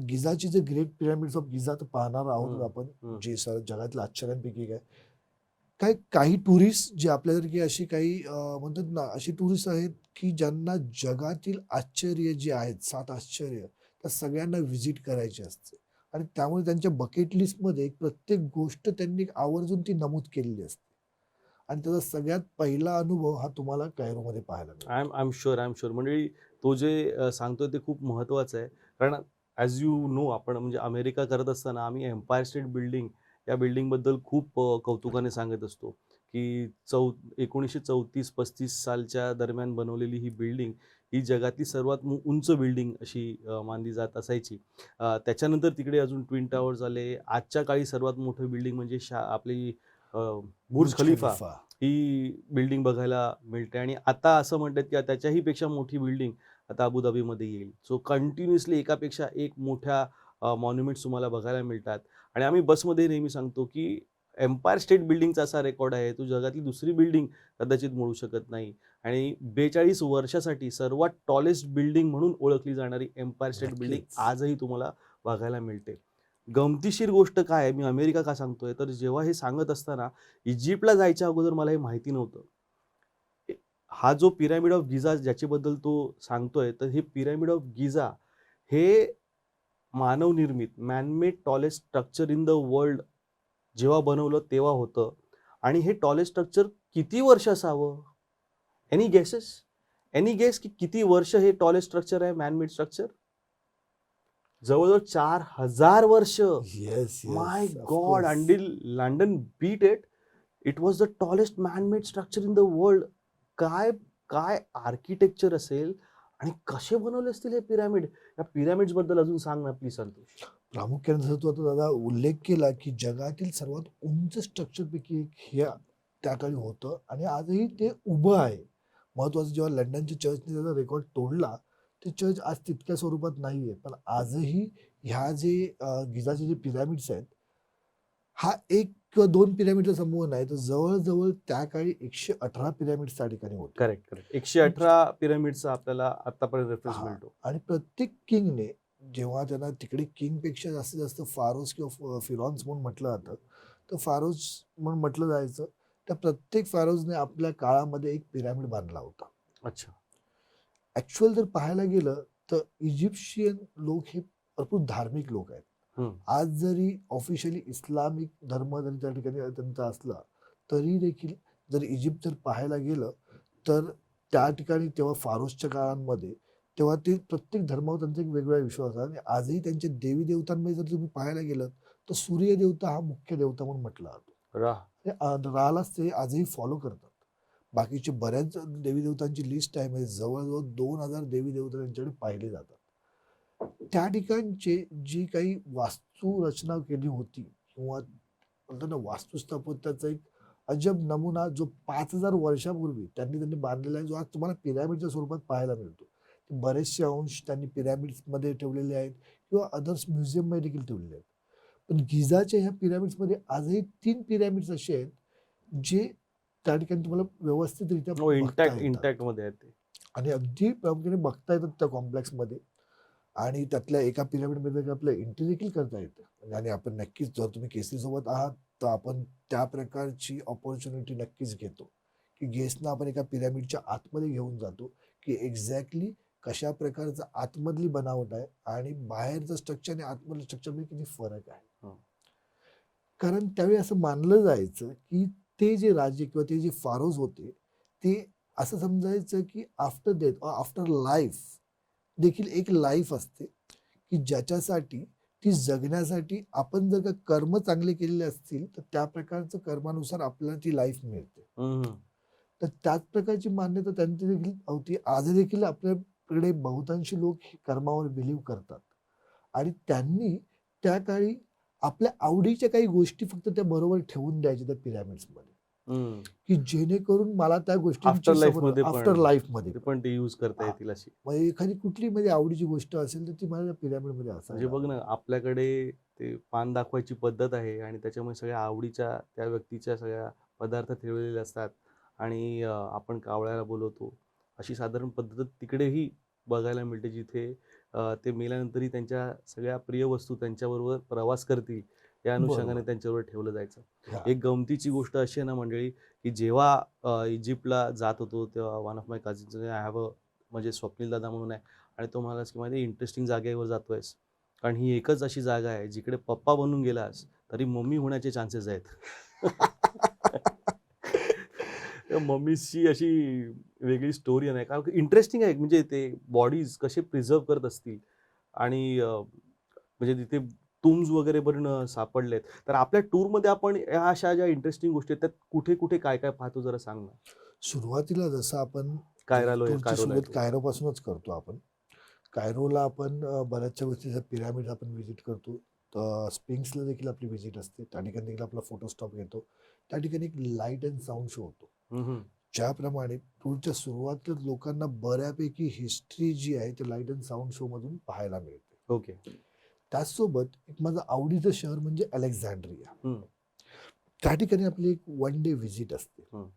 गिझाची जे ग्रेट पिरॅमिड्स ऑफ गिझा तर पाहणार आहोत
हं,
आपण,
हं.
जे जगातल्या आश्चर्यांपैकी एक आहे. काही टुरिस्ट जे आपल्यासारखी अशी काही म्हणतात ना, अशी टुरिस्ट आहेत, की ज्यांना जगातील आश्चर्य जे आहेत, 7 आश्चर्य, त्या सगळ्यांना व्हिजिट करायची असते. आणि त्यामुळे त्यांच्या बकेट लिस्टमध्ये प्रत्येक गोष्ट त्यांनी आवर्जून ती नमूद केलेली असते. आणि त्याचा सगळ्यात पहिला अनुभव हा तुम्हाला कायरोमध्ये पाहायला
आय
मिळतो.
Um I am sure, I am sure. म्हणजे तो जे सांगतोय ते खूप महत्त्वाचं आहे. कारण ॲज यू नो आपण म्हणजे अमेरिका करत असताना आम्ही एम्पायर स्टेट बिल्डिंग या बिल्डिंगबद्दल खूप कौतुकाने सांगत असतो, की 1934-35 सालच्या दरम्यान बनवलेली ही बिल्डिंग ही जगातली सर्वात उंच बिल्डिंग अशी मानली जात असायची. त्याच्यानंतर तिकडे अजून ट्विन टॉवर्स आले. आजच्या काळी सर्वात मोठं बिल्डिंग म्हणजे आपली अ, बुर्ज
बुर्ज
खलिफा
खलिफा.
ही बिल्डिंग बघायला मिळते आणि आता असं म्हणतात की त्याच्याही पेक्षा मोठी बिल्डिंग आता अबुधाबीमध्ये येईल. सो कंटिन्युअसली एकापेक्षा एक मोठ्या मॉन्युमेंट्स तुम्हाला बघायला मिळतात आणि आम्ही बसमध्ये नेहमी सांगतो की एम्पायर स्टेट बिल्डिंगचा असा रेकॉर्ड आहे, तो जगातली दुसरी बिल्डिंग कदाचित मोडू शकत नाही आणि 42 वर्षासाठी सर्वात टॉलेस्ट बिल्डिंग म्हणून ओळखली जाणारी एम्पायर स्टेट बिल्डिंग
नक्कीच.
आजही तुम्हाला बघायला मिळते. गमतीशीर गोष्ट काय आहे, मी अमेरिका का सांगतोय, तर जेव्हा हे सांगत असताना इजिप्तला जायच्या अगोदर मला हे माहिती नव्हतं. ए हा जो पिरॅमिड ऑफ गिझा ज्याच्याबद्दल तो सांगतोय, तर हे पिरॅमिड ऑफ गिझा हे मानवनिर्मित man tallest structure in the world जेव्हा बनवलं तेव्हा होतं आणि हे टॉलेस्ट स्ट्रक्चर किती वर्ष असावं? Any guesses? एनी गेस की किती वर्ष हे टॉलेस्ट स्ट्रक्चर आहे मॅन स्ट्रक्चर? जवळ-जवळ 4000 वर्ष.
Yes,
my
yes.
God!
Of course.
Until London beat it. It was the tallest man structure in the world. काय, काय आर्किटेक्चर असेल आणि कसे बनवले असतील हे पिरॅमिड? या पिरॅमिड्स बद्दल अजून सांग ना प्लीज संतोष.
प्रामुख्याने जसं तू आता दादा उल्लेख केला, की जगातील सर्वात उंच स्ट्रक्चरपैकी एक हे त्या काळी होतं आणि आजही ते उभं आहे. महत्त्वाचं जेव्हा लंडनच्या चर्चने त्याचा रेकॉर्ड तोडला, ते चर्च आज तितक्या स्वरूपात नाही आहे. पण आजही ह्या जे गिझाचे जे पिरॅमिड्स आहेत, हा एक किंवा 2 पिरॅमिडचा समूह नाही, तर जवळ-जवळ त्या काळी 118 पिरॅमिड्स त्या ठिकाणी होते.
Correct, correct. 118 पिरॅमिडचा आपल्याला आतापर्यंत रेफरन्स
हां.
मिळतो.
आणि प्रत्येक किंगने जेव्हा त्यांना तिकडे किंगपेक्षा जास्तीत जास्त फारोस किंवा फिरॉन्स म्हणून म्हटलं जातं. तर फारोस म्हणून म्हटलं जायचं. त्या प्रत्येक फारोजने आपल्या काळामध्ये एक पिरॅमिड बांधला होता.
अच्छा.
ॲक्चुअल जर पाहायला गेलं तर इजिप्शियन लोक हे भरपूर धार्मिक लोक आहेत.
हं.
आज जरी ऑफिशियली इस्लामिक धर्म जरी त्या ठिकाणी त्यांचा असला, तरी देखील जर इजिप्त जर पाहायला गेलं, तर त्या ठिकाणी तेव्हा फारोसच्या काळामध्ये तेव्हा ते प्रत्येक धर्मावर त्यांचा एक वेगवेगळा विश्वास आहे आणि आजही त्यांच्या देवी देवतांमध्ये जर तुम्ही पाहायला गेलं, तर सूर्य देवता हा मुख्य देवता म्हणून म्हटला जातो.
राह.
ते रालाच ते आजही फॉलो करतात. बाकीचे बऱ्याच देवी देवतांची लिस्ट आहे, म्हणजे जवळ-जवळ 2000 देवी देवता त्यांच्याकडे पाहिले जातात. त्या ठिकाणचे जी काही वास्तुरचना केली होती किंवा म्हणतो ना वास्तुस्थापत्याचा एक अजब नमुना जो 5000 वर्षापूर्वी त्यांनी बांधलेला आहे, जो आज तुम्हाला पिरॅमिडच्या स्वरूपात पाहायला मिळतो. बरेचसे अंश त्यांनी पिरॅमिड्समध्ये ठेवलेले आहेत किंवा अदर्स म्युझियममध्ये देखील ठेवलेले आहेत. पण गिझाच्या ह्या पिरॅमिड्समध्ये आजही 3 पिरॅमिड्स असे आहेत, जे त्या ठिकाणी तुम्हाला व्यवस्थितरित्या
हो,
बघता
इंटॅक्ट
येतात
इंटॅक्टमध्ये आहे ते.
आणि अगदी प्रामुख्याने बघता येतात त्या कॉम्प्लेक्समध्ये. आणि त्यातल्या एका पिरॅमिडमध्ये आपलं एंट्री देखील करता येतं आणि आपण नक्कीच जर तुम्ही केसरीसोबत आहात, तर आपण त्या प्रकारची अपॉर्च्युनिटी नक्कीच घेतो, की गेस्टना आपण एका पिरॅमिडच्या आतमध्ये घेऊन जातो, की एक्झॅक्टली कशा प्रकारचं आतमधली बनावट आहे आणि बाहेरचं स्ट्रक्चर आणि आतमधलं स्ट्रक्चरमध्ये किती फरक आहे.
हं.
कारण त्यावेळी असं मानलं जायचं, की ते जे राजे किंवा ते जे फारोज होते, ते असं समजायचं, की आफ्टर डेथ आफ्टर लाईफ देखील एक लाईफ असते, की ज्याच्यासाठी ती जगण्यासाठी आपण जर का कर्म चांगले केलेले असतील, तर त्या प्रकारचं कर्मानुसार आपल्याला ती लाईफ मिळते.
हं, हं.
तर त्याच प्रकारची मान्यता त्यांची देखील होती. आज देखील आपल्याकडे बहुतांशी लोक हे कर्मावर बिलीव्ह करतात आणि त्यांनी त्या काळी आपल्या आवडीच्या काही गोष्टी फक्त त्या बरोबर ठेवून द्यायच्या त्या पिरॅमिड्समध्ये,
हं.
की जेणेकरून मला त्या
आफ्टर
गोष्टींची
लाईफमध्ये
आफ्टर
पण
लाईफमध्ये
ते पण ते यूज करता
हां.
येतील अशी.
मग एखादी कुठली माझी आवडीची गोष्ट असेल, तर ती माझ्या पिरॅमिडमध्ये
म्हणजे
असायला
बघ
हवी.
ना, आपल्याकडे ते पान दाखवायची पद्धत आहे आणि त्याच्यामुळे सगळ्या आवडीच्या त्या व्यक्तीच्या सगळ्या पदार्थ ठेवलेले असतात आणि आपण कावळ्याला बोलवतो. अशी साधारण पद्धत तिकडेही बघायला मिळते, जिथे ते मेल्यानंतरही त्यांच्या सगळ्या प्रिय वस्तू त्यांच्याबरोबर प्रवास करतील, या अनुषंगाने
बरोबर.
त्यांच्याबरोबर ठेवलं जायचं.
हां.
एक गमतीची गोष्ट अशी आहे ना मंडळी, की जेव्हा इजिप्तला जात होतो, तेव्हा one of my cousins I have म्हणजे स्वप्नील दादा म्हणून आहे आणि तो म्हणालास, की "माहिती इंटरेस्टिंग जागेवर जातोयस." कारण ही एकच अशी जागा आहे जिकडे पप्पा बनून गेलास तरी मम्मी होण्याचे चान्सेस आहेत. त्या मम्मीची अशी वेगळी स्टोरी आहे कारण की इंटरेस्टिंग आहे म्हणजे ते बॉडीज कसे प्रिझर्व्ह करत असतील आणि म्हणजे तिथे टूम्स वगैरे पण सापडलेत. तर आपल्या टूरमध्ये आपण ह्या अशा ज्या इंटरेस्टिंग गोष्टी आहेत, त्यात कुठे-कुठे काय-काय पाहतो जरा सांग ना?
सुरुवातीला जसं आपण टूरची
कायरोला
सुरुवात
येतो.
कायरोपासूनच करतो आपण. कायरोला आपण बऱ्याचशा गोष्टी पिरॅमिड आपण व्हिजिट करतो. तर स्पिंक्सला देखील आपली व्हिजिट असते. त्या ठिकाणी देखील आपला फोटो स्टॉप घेतो. त्या ठिकाणी एक लाईट अँड साउंड शो होतो.
हं, हं.
ज्याप्रमाणे टूरच्या सुरुवातीला लोकांना बऱ्यापैकी हिस्ट्री जी आहे ते लाईट अँड साउंड शोमधून पाहायला मिळते.
ओके.
त्याचसोबत एक माझं आवडीचं शहर म्हणजे अलेक्झांड्रिया.
हं,
त्या ठिकाणी आपली एक वन डे व्हिजिट असते.
हं.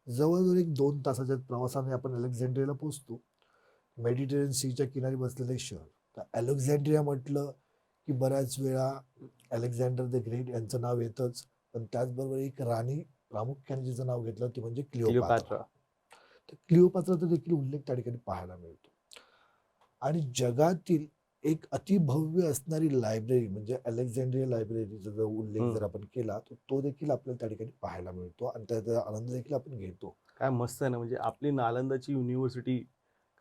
जवळजवळ एक 2 तासाच्या प्रवासाने आपण अलेक्झांड्रियाला पोहोचतो. मेडिटेरियन सीच्या किनारी बसलेलं एक शहर. तर अलेक्झांड्रिया म्हटलं, की बऱ्याच वेळा अलेक्झांडर द ग्रेट यांचं नाव येतंच. पण त्याचबरोबर एक राणी प्रामुख्याने जिचं नाव घेतलं ती म्हणजे क्लिओपात्रा.
क्लिओपॅट्रा.
तर क्लिओपात्राचा देखील उल्लेख त्या ठिकाणी पाहायला मिळतो. आणि जगातील एक अतिभव्य असणारी लायब्ररी म्हणजे अलेक्झांड्रिया लायब्ररीचा जर उल्लेख
हं.
जर आपण केला, तर तो देखील आपल्याला त्या ठिकाणी पाहायला मिळतो आणि त्याचा आनंद देखील आपण घेतो.
काय मस्त आहे ना, म्हणजे आपली नालंदाची युनिव्हर्सिटी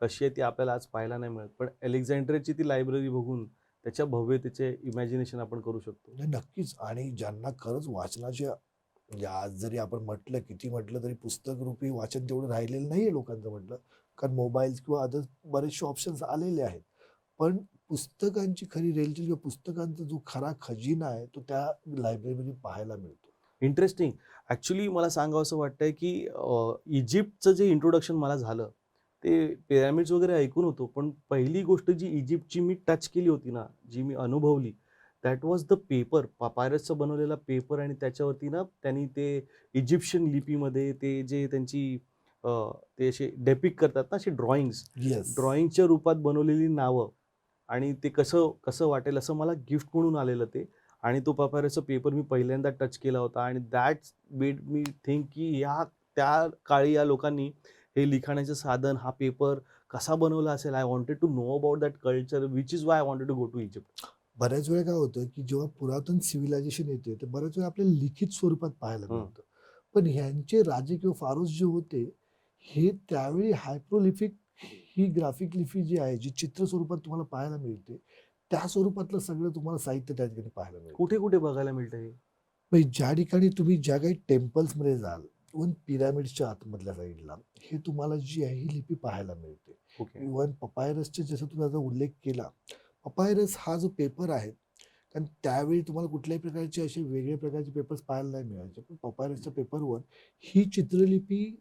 कशी आहे ती आपल्याला आज पाहायला नाही मिळत. पण अलेक्झांड्रियाची ती लायब्ररी बघून त्याच्या भव्यतेचे इमॅजिनेशन आपण करू शकतो.
नाही, नक्कीच. आणि ज्यांना खरंच वाचनाच्या म्हणजे आज जरी आपण म्हटलं, किती म्हटलं तरी पुस्तकरूपी वाचन तेवढं राहिलेलं नाहीये लोकांचं म्हटलं. कारण मोबाईल्स किंवा अदर बरेचसे ऑप्शन्स आलेले आहेत. पण पुस्तकांची खरी रेलचेल किंवा पुस्तकांचा जो खरा खजिना आहे, तो त्या लायब्ररीमध्ये पाहायला मिळतो.
इंटरेस्टिंग. ॲक्चुअली मला सांगावसं वाटतंय, की इजिप्तचं जे इंट्रोडक्शन मला झालं, ते पिरॅमिड्स वगैरे ऐकून होतो, पण पहिली गोष्ट जी इजिप्तची मी टच केली होती ना, जी मी अनुभवली, दॅट वॉज द पेपर. पापायरसचा बनवलेला पेपर आणि त्याच्यावरती ना त्यांनी ते इजिप्शियन लिपीमध्ये ते जे त्यांची अ, ते असे डेपिक्ट करतात ना, असे ड्रॉइंग्स,
येस.
ड्रॉइंगच्या रूपात बनवलेली नावं आणि ते कसं कसं वाटेल असं मला गिफ्ट म्हणून आलेलं ते आणि तो पापायरसचा पेपर मी पहिल्यांदा टच केला होता आणि दॅट्स मेड मी थिंक की त्या काळी या लोकांनी हे लिखाणाचं साधन, हा पेपर कसा बनवला असेल. I wanted to know about that culture, which is why I wanted to go to Egypt.
बऱ्याच वेळा काय होतं, की जेव्हा पुरातन सिव्हिलायझेशन येते, तर बऱ्याच वेळा आपल्याला लिखित स्वरूपात पाहायला
हं.
मिळतं. पण ह्यांचे राजे किंवा फारोस जे होते, हे त्यावेळी हायप्रोलिफिक ही ग्राफिक लिपी जी आहे, जी चित्र स्वरूपात तुम्हाला पाहायला मिळते, त्या स्वरूपातलं सगळं तुम्हाला साहित्य त्या ठिकाणी पाहायला मिळतं.
कुठे-कुठे बघायला मिळतं हे?
म्हणजे ज्या ठिकाणी तुम्ही ज्या काही टेम्पल्समध्ये जाल, इव्हन पिरॅमिडच्या आतमधल्या साईडला, हे तुम्हाला जी आहे ही लिपी पाहायला मिळते.
ओके.
इव्हन पपायरसचे जसं तुम्ही आता उल्लेख केला, पपायरस हा जो पेपर आहे, कारण त्यावेळी तुम्हाला कुठल्याही प्रकारचे असे वेगळ्या प्रकारचे पेपर्स पाहायला नाही मिळायचे. पण पपायरसच्या पेपरवर ही चित्रलिपी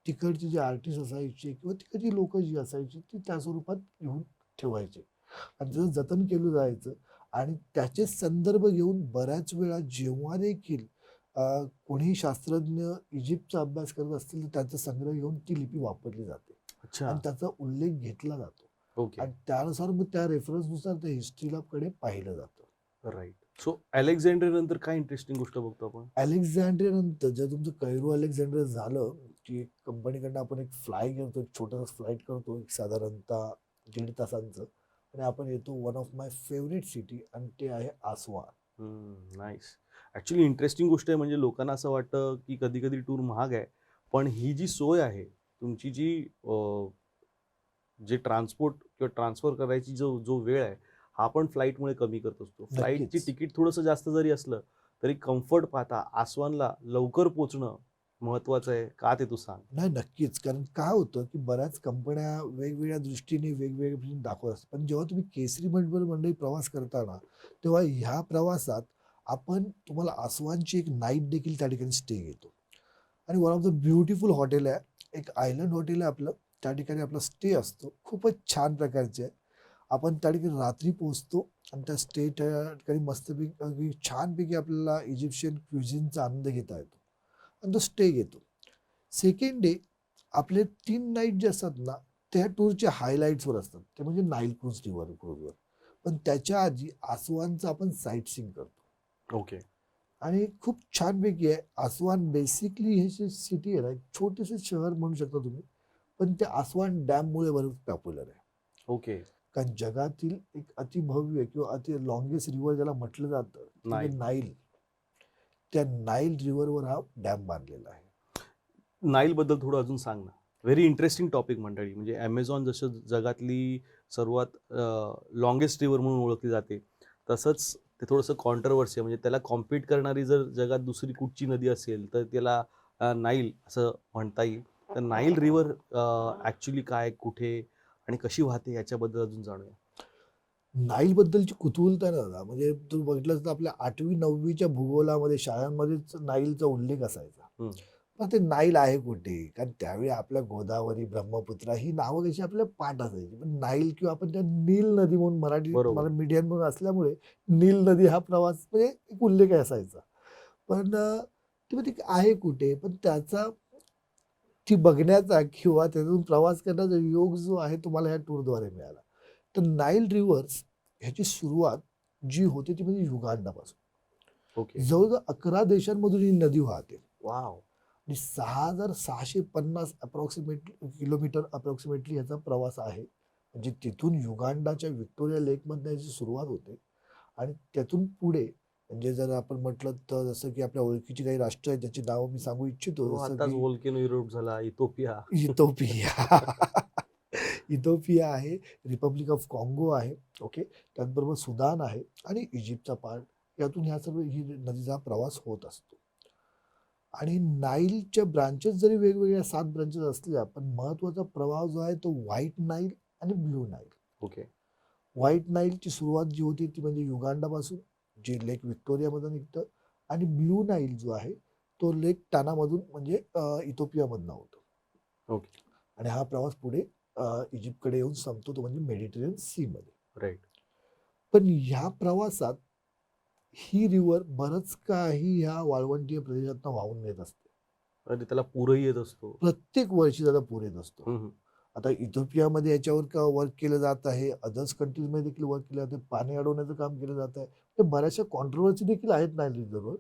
तिकडचे जे आर्टिस्ट असायचे किंवा तिकडची लोकं जी असायची, ती त्या स्वरूपात घेऊन ठेवायचे आणि त्याचं जतन केलं जायचं आणि त्याचे संदर्भ घेऊन बऱ्याच वेळा जेव्हा देखील कोणीही शास्त्रज्ञ इजिप्तचा अभ्यास करत असतील, तर त्याचा संग्रह घेऊन ती लिपी वापरली जाते
अच्छा.
आणि त्याचा उल्लेख घेतला जातो
ओके.
आणि त्यानुसार मग त्या रेफरन्सनुसार त्या हिस्ट्रीला कडे पाहिलं जातं.
राइट. सो अलेक्झांडर नंतर काय इंटरेस्टिंग गोष्ट बघतो आपण?
अलेक्झांड्रियानंतर जर तुमचं कैरो अलेक्झांड्रिया झालं, की एक कंपनीकडनं आपण एक फ्लाय घेतो, एक छोटासा फ्लाइट करतो, एक साधारणतः 1.5 तासांचं आणि आपण येतो one of my favourite city आणि ते आहे आसवान.
नाईस. ॲक्चुअली इंटरेस्टिंग गोष्ट आहे म्हणजे लोकांना असं वाटतं, की कधी-कधी टूर महाग आहे. पण ही जी सोय आहे, तुमची जी जे ट्रान्सपोर्ट किंवा ट्रान्सफर करायची जो जो वेळ आहे, हा पण फ्लाईटमुळे कमी करत असतो. फ्लाईटची
नक्कीच.
तिकीट थोडंसं जास्त जरी असलं, तरी कम्फर्ट पाहता आसवानला लवकर पोहोचणं महत्त्वाचं आहे. का ते तू सांग?
नाही, नक्कीच. कारण काय होतं, की बऱ्याच कंपन्या वेगवेगळ्या दृष्टीने वेगवेगळे फिल्म दाखवत असतात. पण जेव्हा तुम्ही केसरी मंडळी प्रवास करता ना, तेव्हा ह्या प्रवासात आपण तुम्हाला आसवानची एक नाईट देखील त्या ठिकाणी स्टे घेतो. आणि one of the beautiful hotel आहे. एक आयलंड हॉटेल आहे आपलं. त्या ठिकाणी आपला स्टे असतो. खूपच छान प्रकारचे आहे. आपण त्या ठिकाणी रात्री पोहोचतो आणि त्या स्टे त्या ठिकाणी मस्तपैकी अगदी छानपैकी आपल्याला इजिप्शियन क्युझिनचा आनंद घेता येतो आणि तो स्टे घेतो. सेकंड डे आपले 3 नाईट जे असतात ना, त्या टूरच्या हायलाइट्सवर असतात. ते म्हणजे नाईल क्रूझवर. पण त्याच्या आधी आसवानचं आपण साईट सीइंग करतो.
ओके.
आणि खूप छानपैकी आहे. आसवान बेसिकली हे जे सिटी आहे ना, एक छोटेसे शहर म्हणू शकता तुम्ही. पण ते आसवान डॅममुळे बरंच पॉप्युलर आहे.
ओके.
कारण जगातील एक अतिभव्य किंवा अति लाँगेस्ट रिव्हर ज्याला म्हटलं जातं, ते म्हणजे
नाईल.
नाईल. त्या नाईल रिव्हरवर हा डॅम बांधलेला आहे.
नाईलबद्दल थोडं अजून सांग ना. व्हेरी इंटरेस्टिंग टॉपिक मंडळी. म्हणजे Amazon जसं जगातली सर्वात लाँगेस्ट रिव्हर म्हणून ओळखली जाते, तसंच ते थोडंसं कॉन्ट्रोव्हर्सी आहे. म्हणजे त्याला कॉम्पीट करणारी जर जगात दुसरी कुठची नदी असेल, तर त्याला नाईल असं म्हणता येईल. तर नाईल रिव्हर ॲक्चुअली काय, कुठे आणि कशी वाहते याच्याबद्दल अजून जाणूया.
नाईलबद्दलची कुतूहलता ना दादा, म्हणजे तुम्ही बघितलं तर आपल्या 8वी-9वीच्या भूगोलामध्ये शाळांमध्येच नाईलचा उल्लेख असायचा.
हं.
पण ते नाईल आहे कुठे? कारण त्यावेळी आपल्या गोदावरी, ब्रह्मपुत्रा ही नावं कशी आपल्या पाठ असायची. पण नाईल किंवा आपण त्या नील नदी म्हणून मराठी
बरोबर.
मला मीडियम म्हणून असल्यामुळे नील नदी हा प्रवास म्हणजे एक उल्लेख असायचा. पण ती मग ती आहे कुठे? पण त्याचा ती बघण्याचा किंवा त्यातून प्रवास करण्याचा योग जो आहे तो मला या टूरद्वारे मिळाला. तर नाईल रिव्हर्स ह्याची सुरुवात जी होते ती म्हणजे युगांडापासून.
ओके.
जवळजवळ 11 देशांमधून ही नदी वाहते
वॉव!
आणि 6,650 किलोमीटर अप्रॉक्सिमेटली याचा प्रवास आहे. म्हणजे तिथून युगांडाच्या व्हिक्टोरिया लेकमधनं याची सुरुवात होते आणि त्यातून पुढे म्हणजे जर आपण म्हटलं तर जसं की आपल्या ओळखीची काही राष्ट्र आहेत ज्याची नावं मी सांगू इच्छितो.
हो,
जसं
आताच
की
व्होल्केनो इरोप्ट झाला, इथिओपिया.
इथिओपिया. इथिओपिया आहे, रिपब्लिक ऑफ काँगो आहे, ओके. त्याचबरोबर सुदान आहे आणि इजिप्तचा पार्ट. यातून ह्या सर्व ही नदीचा प्रवास होत असतो. आणि नाईलच्या ब्रांचेस जरी वेगवेगळ्या 7 ब्रांचेस असल्या, पण महत्त्वाचा प्रवाह जो आहे तो व्हाईट नाईल आणि ब्लू नाईल.
ओके.
व्हाईट नाईलची सुरुवात जी होती ती म्हणजे युगांडापासून, जे लेक व्हिक्टोरियामधून निघतं आणि ब्लू नाईल जो आहे, तो लेक टानामधून म्हणजे इथिओपियामधनं होतो.
ओके.
आणि हा प्रवास पुढे इजिप्तकडे येऊन संपतो, तो म्हणजे मेडिटेरियन सी मध्ये.
राईट.
पण ह्या प्रवासात ही रिव्हर बरंच काही ह्या वाळवंटीय प्रदेशातनं वाहून येत असते.
आणि त्याला पूरही येत असतो.
प्रत्येक वर्षी त्याला पूर येत असतो.
हम्म.
आता इथिओपियामध्ये याच्यावर का वर्क केलं जात आहे, अदर्स कंट्रीजमध्ये देखील वर्क केलं जातं, पाणी अडवण्याचं काम केलं जात आहे. ते बऱ्याचशा कॉन्ट्रोवर्सी देखील आहेत नाईल रिव्हरवर.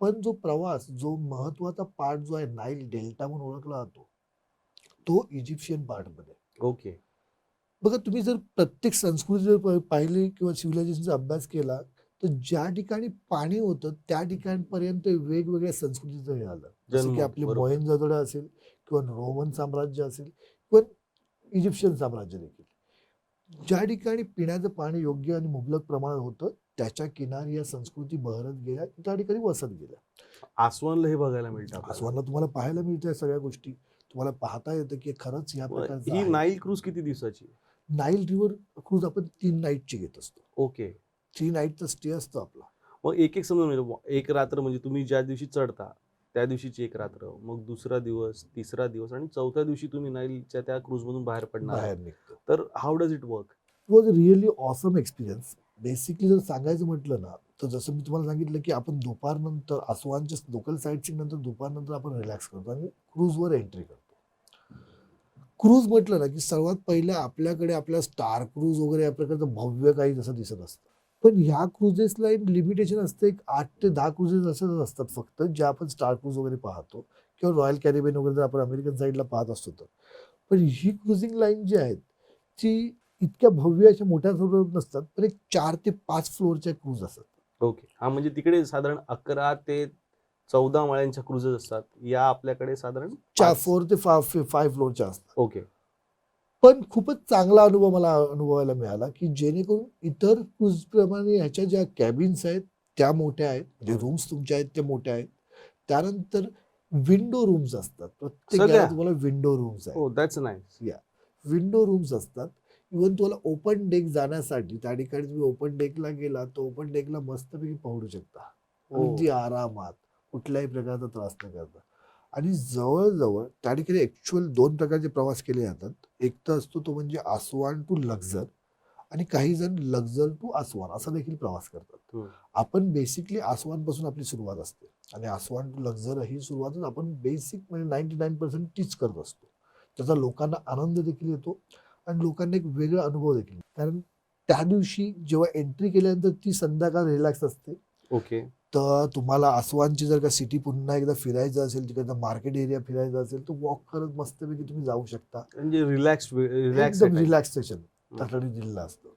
पण जो प्रवास, जो महत्वाचा पार्ट जो आहे नाईल डेल्टा म्हणून ओळखला जातो, तो इजिप्शियन पार्टमध्ये.
ओके.
बघा, तुम्ही जर प्रत्येक संस्कृती जर पाहिली किंवा सिव्हिलायझेशनचा अभ्यास केला, तर ज्या ठिकाणी पाणी होतं त्या ठिकाणपर्यंत वेगवेगळ्या संस्कृतीचं हे आलं. जसं
जन्म,
की आपले
बरोबर.
मोहेंजोदडो असेल किंवा रोमन साम्राज्य असेल किंवा इजिप्शियन साम्राज्य देखील. ज्या ठिकाणी पिण्याचं पाणी योग्य आणि मुबलक प्रमाणात होतं, त्याच्या किनारी या संस्कृती बहरत गेल्या, त्या ठिकाणी वसत गेल्या.
आसवानला हे बघायला मिळतं आपल्याला.
आसवानला तुम्हाला पाहायला मिळतं सगळ्या गोष्टी. तुम्हाला पाहता येतं की खरंच या
मग
प्रकारचं
ही
आहे.
नाईल क्रूज किती दिवसाची?
नाईल रिव्हर क्रूज आपण 3 नाईटची घेत असतो.
ओके.
3 नाईटचा स्टे असतो आपला.
मग एक समजून म्हणजे एक रात्र म्हणजे तुम्ही ज्या दिवशी चढता त्या दिवशीची एक रात्र, मग दुसरा दिवस, तिसरा दिवस आणि चौथ्या दिवशी तुम्ही नाईलच्या त्या क्रूज मधून बाहेर पडणार आहात.
बाहेर निघतो.
तर how does it work?
It was really awesome experience. Basically जर सांगायचं म्हटलं ना, तर जसं मी तुम्हाला सांगितलं की आपण दुपारनंतर आसवानच्या लोकल साईटसिंग नंतर दुपारनंतर आपण रिलॅक्स करतो आणि क्रूजवर एंट्री करतो. क्रूज म्हटलं ना की सर्वात पहिलं आपल्याकडे आपल्या स्टार क्रूज वगैरे या प्रकारचं भव्य काही जसं दिसत असतं. पण ह्या क्रुजेसला एक लिमिटेशन असते. एक 8 ते 10 क्रुजेस असंच असतात फक्त, जे आपण स्टार क्रूज वगैरे पाहतो किंवा रॉयल कॅरिबियन वगैरे जर आपण अमेरिकन साईडला पाहत असतो तर. पण ही क्रुझिंग लाईन जी आहेत ती इतक्या भव्य अशा मोठ्या फ्लोअर नसतात, पण एक 4 ते 5 फ्लोअरच्या क्रूज असतात.
ओके. हा म्हणजे तिकडे साधारण 11 ते 14 माळ्यांच्या क्रुजेस असतात. या आपल्याकडे साधारण
4 ते 5 फ्लोअरच्या असतात.
ओके.
पण खूपच चांगला अनुभव मला अनुभवायला मिळाला की जेणेकरून इतर क्रूज प्रमाणे ह्याच्या ज्या कॅबिन्स आहेत त्या मोठ्या आहेत, जे रूम्स तुमच्या आहेत त्या मोठ्या आहेत. त्यानंतर विंडो रूम्स असतात. प्रत्येक
सगळ्या?
याला तुम्हाला विंडो रूम्स आहेत.
हो, दॅट्स नाईस.
विंडो रूम्स असतात. इव्हन तुम्हाला ओपन डेक जाण्यासाठी त्या ठिकाणी तुम्ही ओपन डेकला गेला तर ओपन डेकला मस्तपैकी पहुडू शकता. अगदी आरामात, कुठल्याही प्रकारचा त्रास न करता. आणि जवळजवळ त्या ठिकाणी ऍक्च्युअल 2 प्रकारचे प्रवास केले जातात. एक तर असतो तो म्हणजे आसवान टू लक्झर, आणि काही जण लक्झर टू आसवान असा देखील प्रवास करतात. आपण बेसिकली आसवानपासून आपली सुरुवात असते आणि आसवान टू लक्झर ही सुरुवातच आपण बेसिक म्हणजे 99% तीच करत असतो. त्याचा लोकांना आनंद देखील येतो आणि लोकांना एक वेगळा अनुभव देखील. कारण त्या दिवशी जेव्हा एंट्री केल्यानंतर ती संध्याकाळ रिलॅक्स असते.
ओके.
तर तुम्हाला आसवानची जर का सिटी पुन्हा एकदा फिरायचं असेल, तिकडचा मार्केट एरिया फिरायचा असेल, तर वॉक करत मस्तपैकी तुम्ही जाऊ शकता.
म्हणजे रिलॅक्स
एकदम रिलॅक्सेशन त्यासाठी दिलेलं असतं.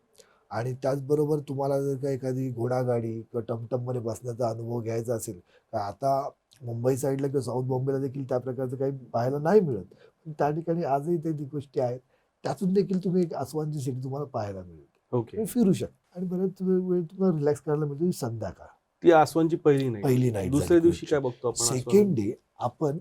आणि त्याचबरोबर तुम्हाला जर का एखादी घोडागाडी किंवा टमटम मध्ये बसण्याचा अनुभव घ्यायचा असेल, तर आता मुंबई साईडला किंवा साऊथ बॉम्बेला देखील त्या प्रकारचं काही पाहायला नाही मिळत. पण त्या ठिकाणी आजही ते गोष्टी आहेत. त्यातून देखील तुम्ही एक आसवानची सिटी तुम्हाला पाहायला मिळते.
ओके.
तुम्ही फिरू शकता आणि बरेच वेळ तुम्हाला रिलॅक्स करायला मिळते. संध्याकाळ
ती आसवानची पहिली
नाईट.
दुसऱ्या दिवशी काय बघतो आपण?
सेकंड डे आपण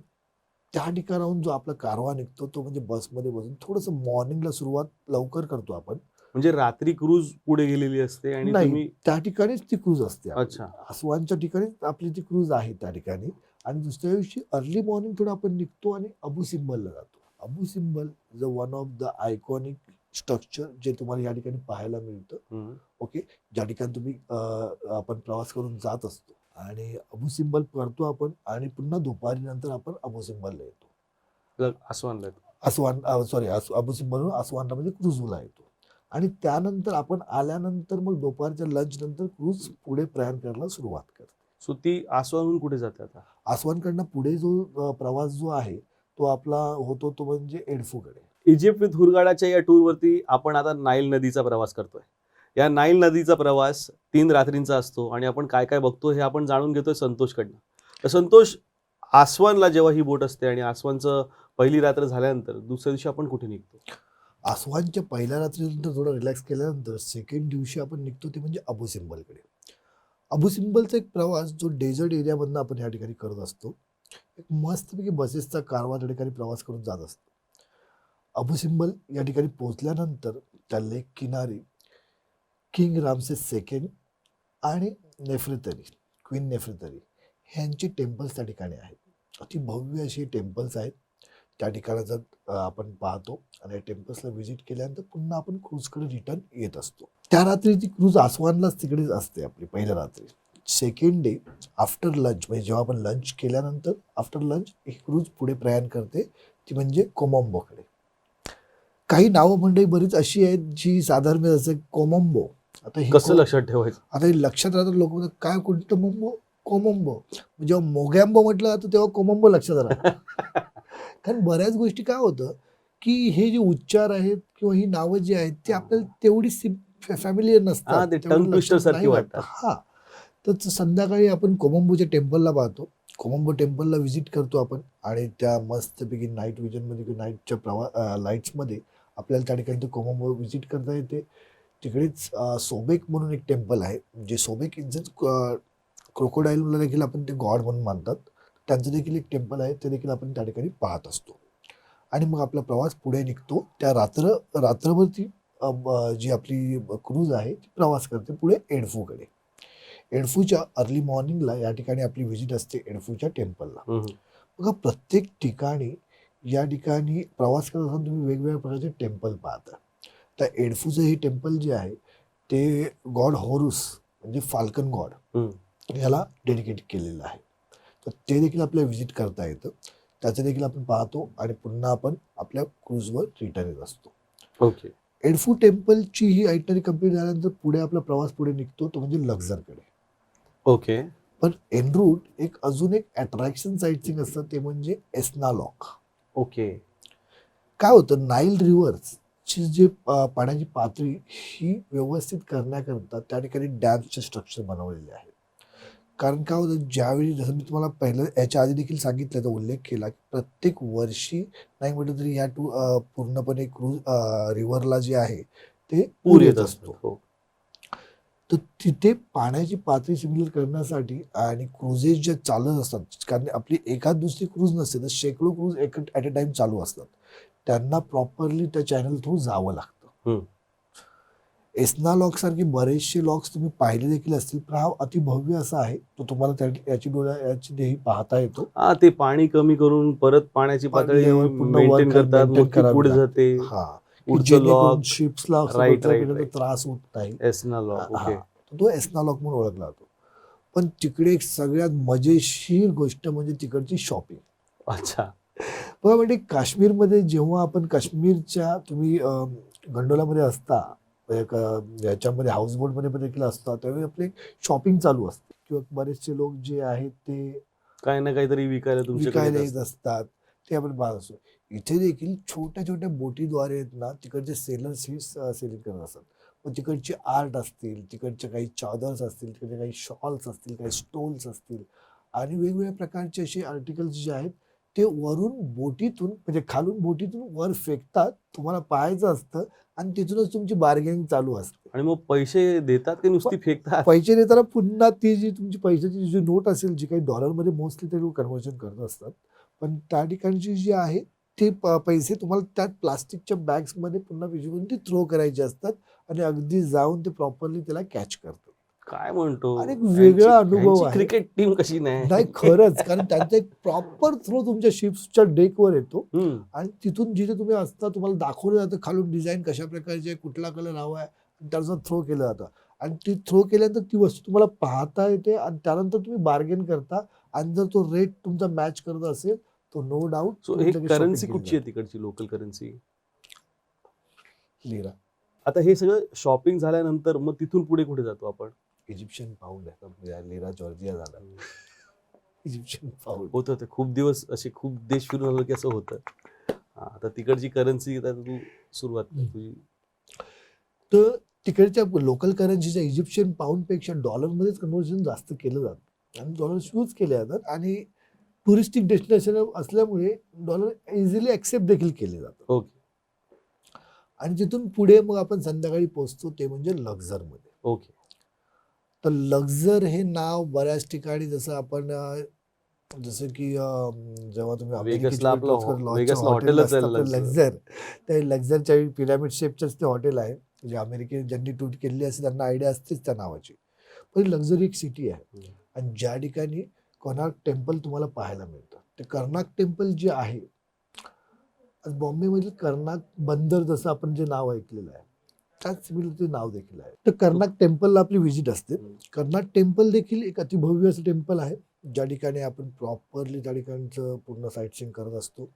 त्या ठिकाणाहून जो आपला कारवा निघतो तो म्हणजे बसमध्ये बसून थोडंसं मॉर्निंगला सुरुवात लवकर करतो आपण.
म्हणजे रात्री क्रूज पुढे गेलेली असते आणि
नाही,
तुम्ही
त्या ठिकाणीच ती क्रूज असते.
अच्छा.
आसवानच्या ठिकाणीच आपली ती क्रूज आहे त्या ठिकाणी. आणि दुसऱ्या दिवशी अर्ली मॉर्निंग थोडं आपण निघतो आणि अबू सिम्बलला जातो. Abu Simbel is one of the iconic structure जे तुम्हाला या ठिकाणी पाहायला मिळतं. ओके, ज्या ठिकाणी तुम्ही आपण प्रवास करून जात असतो आणि अबू सिम्बल करतो आपण आणि पुन्हा दुपारी नंतर आपण अबू सिम्बलला येतो.
आसवानला
आसवान सॉरी अबू सिम्बलवरून आसवानला म्हणजे क्रूजला येतो. आणि त्यानंतर आपण आल्यानंतर मग दुपारच्या लंच नंतर क्रूज पुढे प्रयाण करायला सुरुवात करते.
सो ती आसवानहून कुठे जाते आता?
आसवानकडनं पुढे जो प्रवास जो आहे तो आपला होतो तो म्हणजे एडफूकडे.
इजिप्त विथ हुरगाडाच्या या टूरवरती आपण आता नाईल नदीचा प्रवास करतोय. या नाईल नदीचा प्रवास 3 रात्रींचा असतो आणि आपण काय काय बघतो हे आपण जाणून घेतोय संतोषकडनं. तर संतोष, आसवानला जेव्हा ही बोट असते आणि आसवानचं पहिली रात्र झाल्यानंतर दुसऱ्या दिवशी आपण कुठे निघतो?
आसवानच्या पहिल्या रात्रीनंतर थोडं रिलॅक्स केल्यानंतर सेकंड दिवशी आपण निघतो ते म्हणजे अबू सिम्बलकडे. अबू सिम्बलचा एक प्रवास जो डेझर्ट एरियामधनं आपण या ठिकाणी करत असतो. एक मस्तपैकी बसेसचा कारवा त्या ठिकाणी प्रवास करून जात असतो. अबू सिम्बल या ठिकाणी पोहोचल्यानंतर त्या लेक किनारी किंग रामसेस सेकंड आणि नेफ्रितरी, क्वीन नेफ्रितरी ह्यांची टेम्पल्स त्या ठिकाणी आहेत. अति भव्य अशी टेम्पल्स आहेत. त्या ठिकाणाचा आपण पाहतो आणि टेम्पल्सला व्हिजिट केल्यानंतर पुन्हा आपण क्रूजकडे रिटर्न येत असतो. त्या रात्री ती क्रूज आसवानलाच तिकडेच असते आपली पहिल्या रात्री. सेकंड डे आफ्टर लंच, म्हणजे जेव्हा आपण लंच केल्यानंतर आफ्टर लंच ही क्रूज पुढे प्रयाण करते, ती म्हणजे कोमंबोकडे. काही नावं मंडळी बरीच अशी आहेत जी साधारण जसं कोमंबो. आता ही
कसं लक्षात ठेवायचं?
आता हे लक्षात राहतं, लोक म्हणतात काय कोणतं मोंबो, कोमंबो. जेव्हा मोगॅम्बो म्हटलं जातं तेव्हा कोमंबो लक्षात राहतं. कारण बऱ्याच गोष्टी काय होतं की हे जे उच्चार आहेत किंवा ही नावं जी आहेत ती आपल्याला तेवढी फॅमिलियर नसतात,
हा, ते
तेवढं
टंग ट्विस्टर
लक्षात
सारखी
नाही राहत.
वाटतात.
हा, तर संध्याकाळी आपण कोमंबोच्या टेम्पलला पाहतो. कोमंबो टेम्पलला व्हिजिट करतो आपण आणि त्या मस्तपैकी नाईट विजनमध्ये किंवा नाईटच्या लाईट्समध्ये आपल्याला त्या ठिकाणी कोमंबो व्हिजिट करता येते. तिकडेच सोबेक म्हणून एक टेम्पल आहे, जे सोबेक इन्सेन्स क्रोकोडाईलला देखील आपण ते गॉड म्हणून मानतात. त्यांचं देखील एक टेम्पल आहे, ते देखील आपण त्या ठिकाणी पाहत असतो. आणि मग आपला प्रवास पुढे निघतो. त्या रात्रभर ती जी आपली क्रूज आहे ती प्रवास करते पुढे एडफूकडे. एडफूच्या अर्ली मॉर्निंगला या ठिकाणी आपली व्हिजिट असते एडफूच्या टेम्पलला. बघा, प्रत्येक ठिकाणी या ठिकाणी प्रवास करत असताना तुम्ही वेगवेगळ्या प्रकारचे टेम्पल पाहता. तर एडफूचं हे टेम्पल जे आहे ते गॉड होरुस म्हणजे फाल्कन गॉड याला डेडिकेट केलेलं आहे. तर ते देखील आपल्याला व्हिजिट करता येतं. त्याचं देखील आपण पाहतो आणि पुन्हा आपण आपल्या क्रूजवर रिटर्न येत असतो.
ओके.
एडफू टेम्पलची ही आयटनरी कंप्लीट झाल्यानंतर पुढे आपला प्रवास पुढे निघतो, तो म्हणजे लक्झरकडे.
ओके.
पण एन रूट एक अजून एक अट्रॅक्शन साईटसिंग असतं, ते म्हणजे एस्ना लॉक.
ओके.
काय होतं, नाईल रिव्हरची जे पाण्याची पातळी ही व्यवस्थित करण्याकरता त्या ठिकाणी डॅम्सचे स्ट्रक्चर बनवलेले आहे. कारण काय होतं, ज्यावेळी जसं मी तुम्हाला पहिलं याच्या आधी देखील सांगितलं, उल्लेख केला की प्रत्येक वर्षी नाही म्हटलं तरी या पूर्णपणे क्रूज रिव्हरला जे आहे ते पूर येत असतो.
हो.
तर तिथे पाण्याची पातळी सिम्युलेट करण्यासाठी आणि क्रुझेस जे चालत असतात, कारण आपली एखाद दुसरी क्रूज नसते तर शेकडो क्रूज ॲट अ टाइम चालू असतात, त्यांना प्रॉपरली त्या चॅनल थ्रू जावं लागतं. एस्ना लॉक सारखे बरेचसे लॉक्स तुम्ही पाहिले देखील असतील, पण हा अतिभव्य असा आहे, तो तुम्हाला याची देही पाहता येतो.
हा, ते पाणी कमी करून परत पाण्याची पातळी
लेवल पुन्हा
मेंटेन करतात, मग ती
करावी
पुढे
लागते.
जाते.
हा, की
पुढचं
जेणेकरून
लॉक.
शिप्सला
राईट.
त्रास होत नाही.
एस्ना लॉक. ओके.
तो एस्ना लॉक म्हणून ओळखला जातो. पण तिकडे एक सगळ्यात मजेशीर गोष्ट म्हणजे तिकडची शॉपिंग.
अच्छा.
बघा, म्हणजे काश्मीरमध्ये जेव्हा आपण काश्मीरच्या तुम्ही गंडोलामध्ये असता, याच्यामध्ये हाऊसबोटमध्ये पण देखील असतात, त्यावेळी आपले शॉपिंग चालू असते किंवा बरेचसे लोक जे आहेत ते
काही ना काहीतरी
विकायला येत असतात, ते आपण पाहत असतो. इथे देखील छोट्या छोट्या बोटीद्वारे आहेत ना, तिकडचे सेलर्स ही सेलिंग करत असतात. मग तिकडचे आर्ट असतील, तिकडच्या काही चादर्स असतील, तिकडचे काही शॉल्स असतील, काही स्टोल्स असतील आणि वेगवेगळ्या प्रकारचे असे आर्टिकल्स जे आहेत ते वरून बोटीतून, म्हणजे खालून बोटीतून वर फेकतात, तुम्हाला पाहायचं असतं आणि तिथूनच तुमची बार्गेनिंग चालू असते.
आणि मग पैसे देतात की नुसती फेकतात?
पैसे देताना पुन्हा ती जी तुमची पैशाची जी नोट असेल, जी काही डॉलरमध्ये मोस्टली ते लोक कन्व्हर्जन करत असतात, पण त्या ठिकाणची जी आहे ते पैसे तुम्हाला त्या प्लास्टिकच्या बॅग्समध्ये पुन्हा पिशवीतून ती थ्रो करायचे असतात आणि अगदी जाऊन ते प्रॉपरली त्याला कॅच करतात.
काय म्हणतो?
आणि एक वेगळा अनुभव आहे.
क्रिकेट टीम कशी
नाही, खरंच, कारण त्यांचा एक प्रॉपर थ्रो तुमच्या शिप्सच्या डेकवर येतो आणि तिथून जिथे तुम्ही असता तुम्हाला दाखवलं जातं खालून डिझाईन कशा प्रकारची आहे, कुठला कलर हवा आहे, त्याचं थ्रो केलं जातं आणि ती थ्रो केल्यानंतर ती वस्तू तुम्हाला पाहता येते आणि त्यानंतर तुम्ही बार्गेन करता आणि जर तो रेट तुमचा मॅच करत असेल तर नो डाऊट.
सो हे करन्सी कुठची आहे तिकडची लोकल करन्सी?
लिरा.
आता हे सगळं शॉपिंग झाल्यानंतर मग तिथून पुढे कुठे जातो आपण?
इजिप्शियन पाऊंड आहे, लिरा जॉर्जिया झाला. इजिप्शियन पाऊंड
होतं ते खूप दिवस, असे खूप देश फिरून आलं की असं होतं. आता तिकडची करन्सी तू सुरुवात कर तुझी.
तर तिकडच्या लोकल करन्सीच्या इजिप्शियन पाऊंडपेक्षा डॉलरमध्येच कन्व्हर्जन जास्त केलं जातं आणि डॉलर यूज केले जातात आणि टुरिस्टिक डेस्टिनेशन असल्यामुळे डॉलर इझिली ॲक्सेप्ट देखील केले जातात.
ओके.
आणि तिथून पुढे मग आपण संध्याकाळी पोहोचतो, ते म्हणजे लक्झरमध्ये.
ओके.
तर लक्झर हे नाव बऱ्याच ठिकाणी, जसं आपण जसं की जेव्हा तुम्ही
वेगसला हॉटेलच आहे
लक्झर, त्या लक्झरच्या पिरामिड शेपचंच ते हॉटेल आहे, जे अमेरिकेत ज्यांनी टूर केली असेल त्यांना आयडिया असतेच त्या नावाची. पण लक्झर एक सिटी आहे आणि ज्या ठिकाणी कर्नाक टेम्पल तुम्हाला पाहायला मिळतं. ते कर्नाक टेम्पल जे आहे आज बॉम्बेमधील कर्नाक बंदर जसं आपण जे नाव ऐकलेलं आहे त्याच सिमिलर ते नाव देखील आहे. तर कर्नाक टेम्पलला आपली व्हिजिट असते. कर्नाक टेम्पल देखील एक अतिभव्य असं टेम्पल आहे ज्या ठिकाणी आपण प्रॉपरली त्या ठिकाणचं पूर्ण साईट सीइंग करत असतो.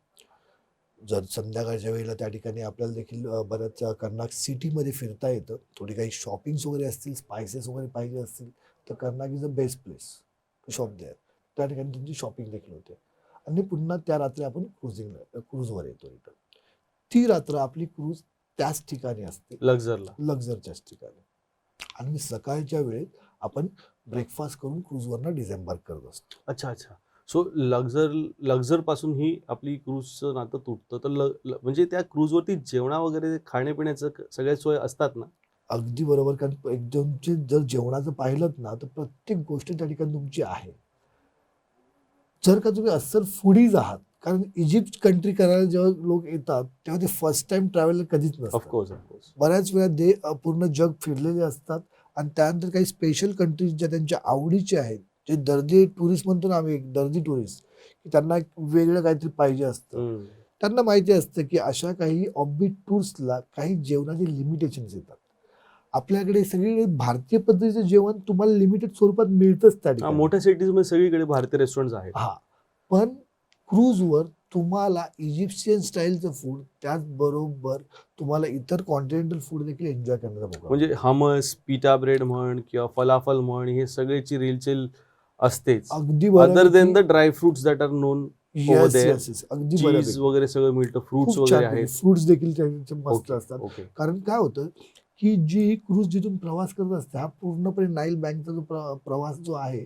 जर संध्याकाळच्या वेळेला त्या ठिकाणी आपल्याला देखील बऱ्याच कर्नाक सिटीमध्ये फिरता येतं. थोडी काही शॉपिंग्स वगैरे असतील, स्पायसेस वगैरे पाहिजे असतील तर Karnak is a best place to shop there. त्या ठिकाणी तुमची शॉपिंग देखील होते आणि पुन्हा त्या रात्री आपण क्रूजवर येतो रिटर्न. ती रात्र आपली क्रूज त्याच ठिकाणी असते, लक्झरच्याच ठिकाणी. आणि सकाळच्या वेळेत आपण ब्रेकफास्ट करून क्रूजवरनं डिसेंबर करत असतो.
अच्छा अच्छा. सो लक्झर पासून ही आपली क्रूजचं नातं तुटतं. तर म्हणजे त्या क्रूजवरती जेवणा वगैरे खाण्यापिण्याचं सगळ्या सोय असतात ना?
अगदी बरोबर. कारण एकदमचे जर जेवणाचं पाहिलं ना तर प्रत्येक गोष्ट त्या ठिकाणी तुमची आहे. जर का तुम्ही अस्सल फूडीज आहात, कारण इजिप्त कंट्री करायला जेव्हा लोक येतात तेव्हा ते फर्स्ट टाइम ट्रॅव्हलर कधीच नसतात.
ऑफकोर्स.
बऱ्याच वेळा ते पूर्ण जग फिरलेले असतात आणि त्यानंतर काही स्पेशल कंट्रीज ज्या त्यांच्या आवडीचे आहेत, जे दर्दी टुरिस्ट म्हणतो ना आम्ही, दर्दी टुरिस्ट, की त्यांना एक वेगळं काहीतरी पाहिजे असतं. त्यांना माहिती असतं की अशा काही ऑफबीट टूर्सला काही जेवणाचे लिमिटेशन्स येतात. आपल्याकडे सगळीकडे भारतीय पद्धतीचं जेवण तुम्हाला लिमिटेड स्वरूपात मिळतंच त्या ठिकाणी.
मोठ्या सिटीजमध्ये सगळीकडे भारतीय रेस्टॉरंट्स आहेत.
हा, पण क्रूजवर तुम्हाला इजिप्शियन स्टाईलचं फूड त्याचबरोबर तुम्हाला इतर कॉन्टिनेंटल फूड देखील एन्जॉय करण्याचा मौका
म्हणजे हमस, पिटा ब्रेड म्हण किंवा फलाफल म्हण, हे सगळ्याची रिलचेल असतेच.
अगदी
other than the dry fruits that are known over there.
अगदी
चीज
बरोबर.
वगैरे सगळं मिळतं, फ्रुट्स
खूप
वगैरे
छान
आहेत.
फ्रुट्स देखील त्यांचे मस्त
ओके
असतात.
ओके.
कारण काय होतं की जी क्रूज जिथून प्रवास करत असते हा पूर्णपणे नाईल बँकचा जो प्रवास जो आहे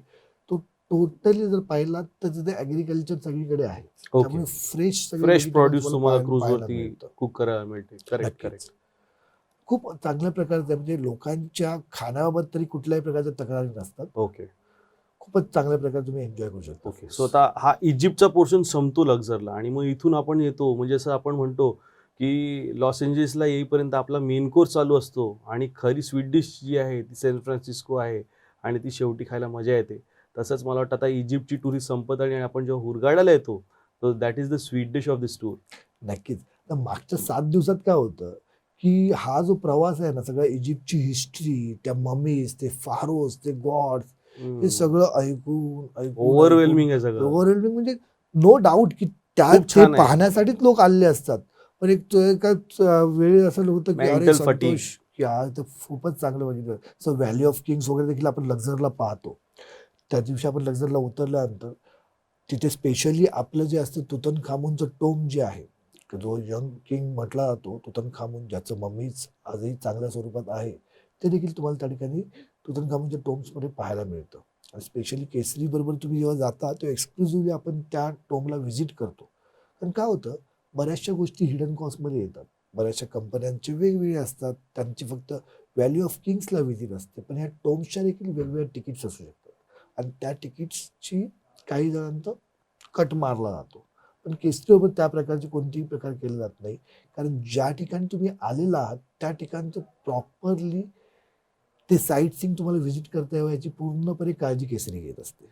तो टोटली जर पाहिला तर तिथे ऍग्रिकल्चर सगळीकडे आहे. त्यामुळे
फ्रेश प्रोड्यूस तुम्हाला क्रूजवरती कुक करायला मिळते. Correct correct.
खूप चांगल्या प्रकारचे म्हणजे लोकांच्या खाण्याबाबत तरी कुठल्याही प्रकारच्या तक्रारी नसतात.
ओके.
खूपच चांगल्या प्रकारे तुम्ही एन्जॉय करू शकता.
ओके. सो आता हा इजिप्तचा पोर्शन संपतो लक्झरला आणि मग इथून आपण येतो, म्हणजे असं आपण म्हणतो की लॉस एंजेलिसला येईपर्यंत आपला मेन कोर्स चालू असतो आणि खरी स्वीट डिश जी आहे ती सॅन फ्रान्सिस्को आहे आणि ती शेवटी खायला मजा येते. तसंच मला वाटतं आता इजिप्तची टुरिस्ट संपत आणि आपण जेव्हा हुरगाडाला येतो तर that is the sweet dish of this tour.
नक्कीच. तर मागच्या 7 दिवसात काय होतं की हा जो प्रवास आहे ना, सगळ्या इजिप्तची हिस्ट्री, त्या ममीज, ते फारोज, ते गॉड्स, हे सगळं ऐकून
ओव्हरवेल्मिंग आहे सगळं.
ओव्हरवेल्मिंग म्हणजे नो डाऊट की त्या
खूप छान आहे.
पाहण्यासाठीच लोक आलेले असतात. पण एक वेळ असं होतं की अरे
Mental fatigue.
संतोष, की हा तर खूपच चांगलं बघितलं. सो व्हॅली ऑफ किंग्स वगैरे देखील आपण लक्झरला पाहतो. त्या दिवशी आपण लक्झरला उतरल्यानंतर तिथे स्पेशली आपलं जे असतं तुतनखामूनचं टोम जे आहे, जो यंग किंग म्हटला जातो, तुतनखामून, ज्याचं मम्मीज आजही चांगल्या स्वरूपात आहे, ते देखील तुम्हाला त्या ठिकाणी तुतनखामूनच्या टोम्समध्ये पाहायला मिळतं. आणि स्पेशली केसरी बरोबर तुम्ही जेव्हा जाता तेव्हा एक्सक्लुझिव्हली आपण त्या टोमला व्हिजिट करतो. कारण काय होतं, बऱ्याचशा गोष्टी हिडन कॉस्टमध्ये येतात. बऱ्याचशा कंपन्यांचे वेगवेगळे असतात, त्यांची फक्त व्हॅली ऑफ किंग्सला व्हिजिट असते, पण ह्या टोम्सच्या देखील वेगवेगळ्या तिकीट्स असू शकतात आणि त्या तिकीट्सची काही जणांचा कट मारला जातो. पण केसरीबरोबर त्या प्रकारचे कोणतेही प्रकार केले जात नाही. कारण ज्या ठिकाणी तुम्ही आलेला आहात त्या ठिकाणचं प्रॉपरली ते साईट सीइंग तुम्हाला व्हिजिट करता यावं याची पूर्णपणे काळजी केसरी घेत असते.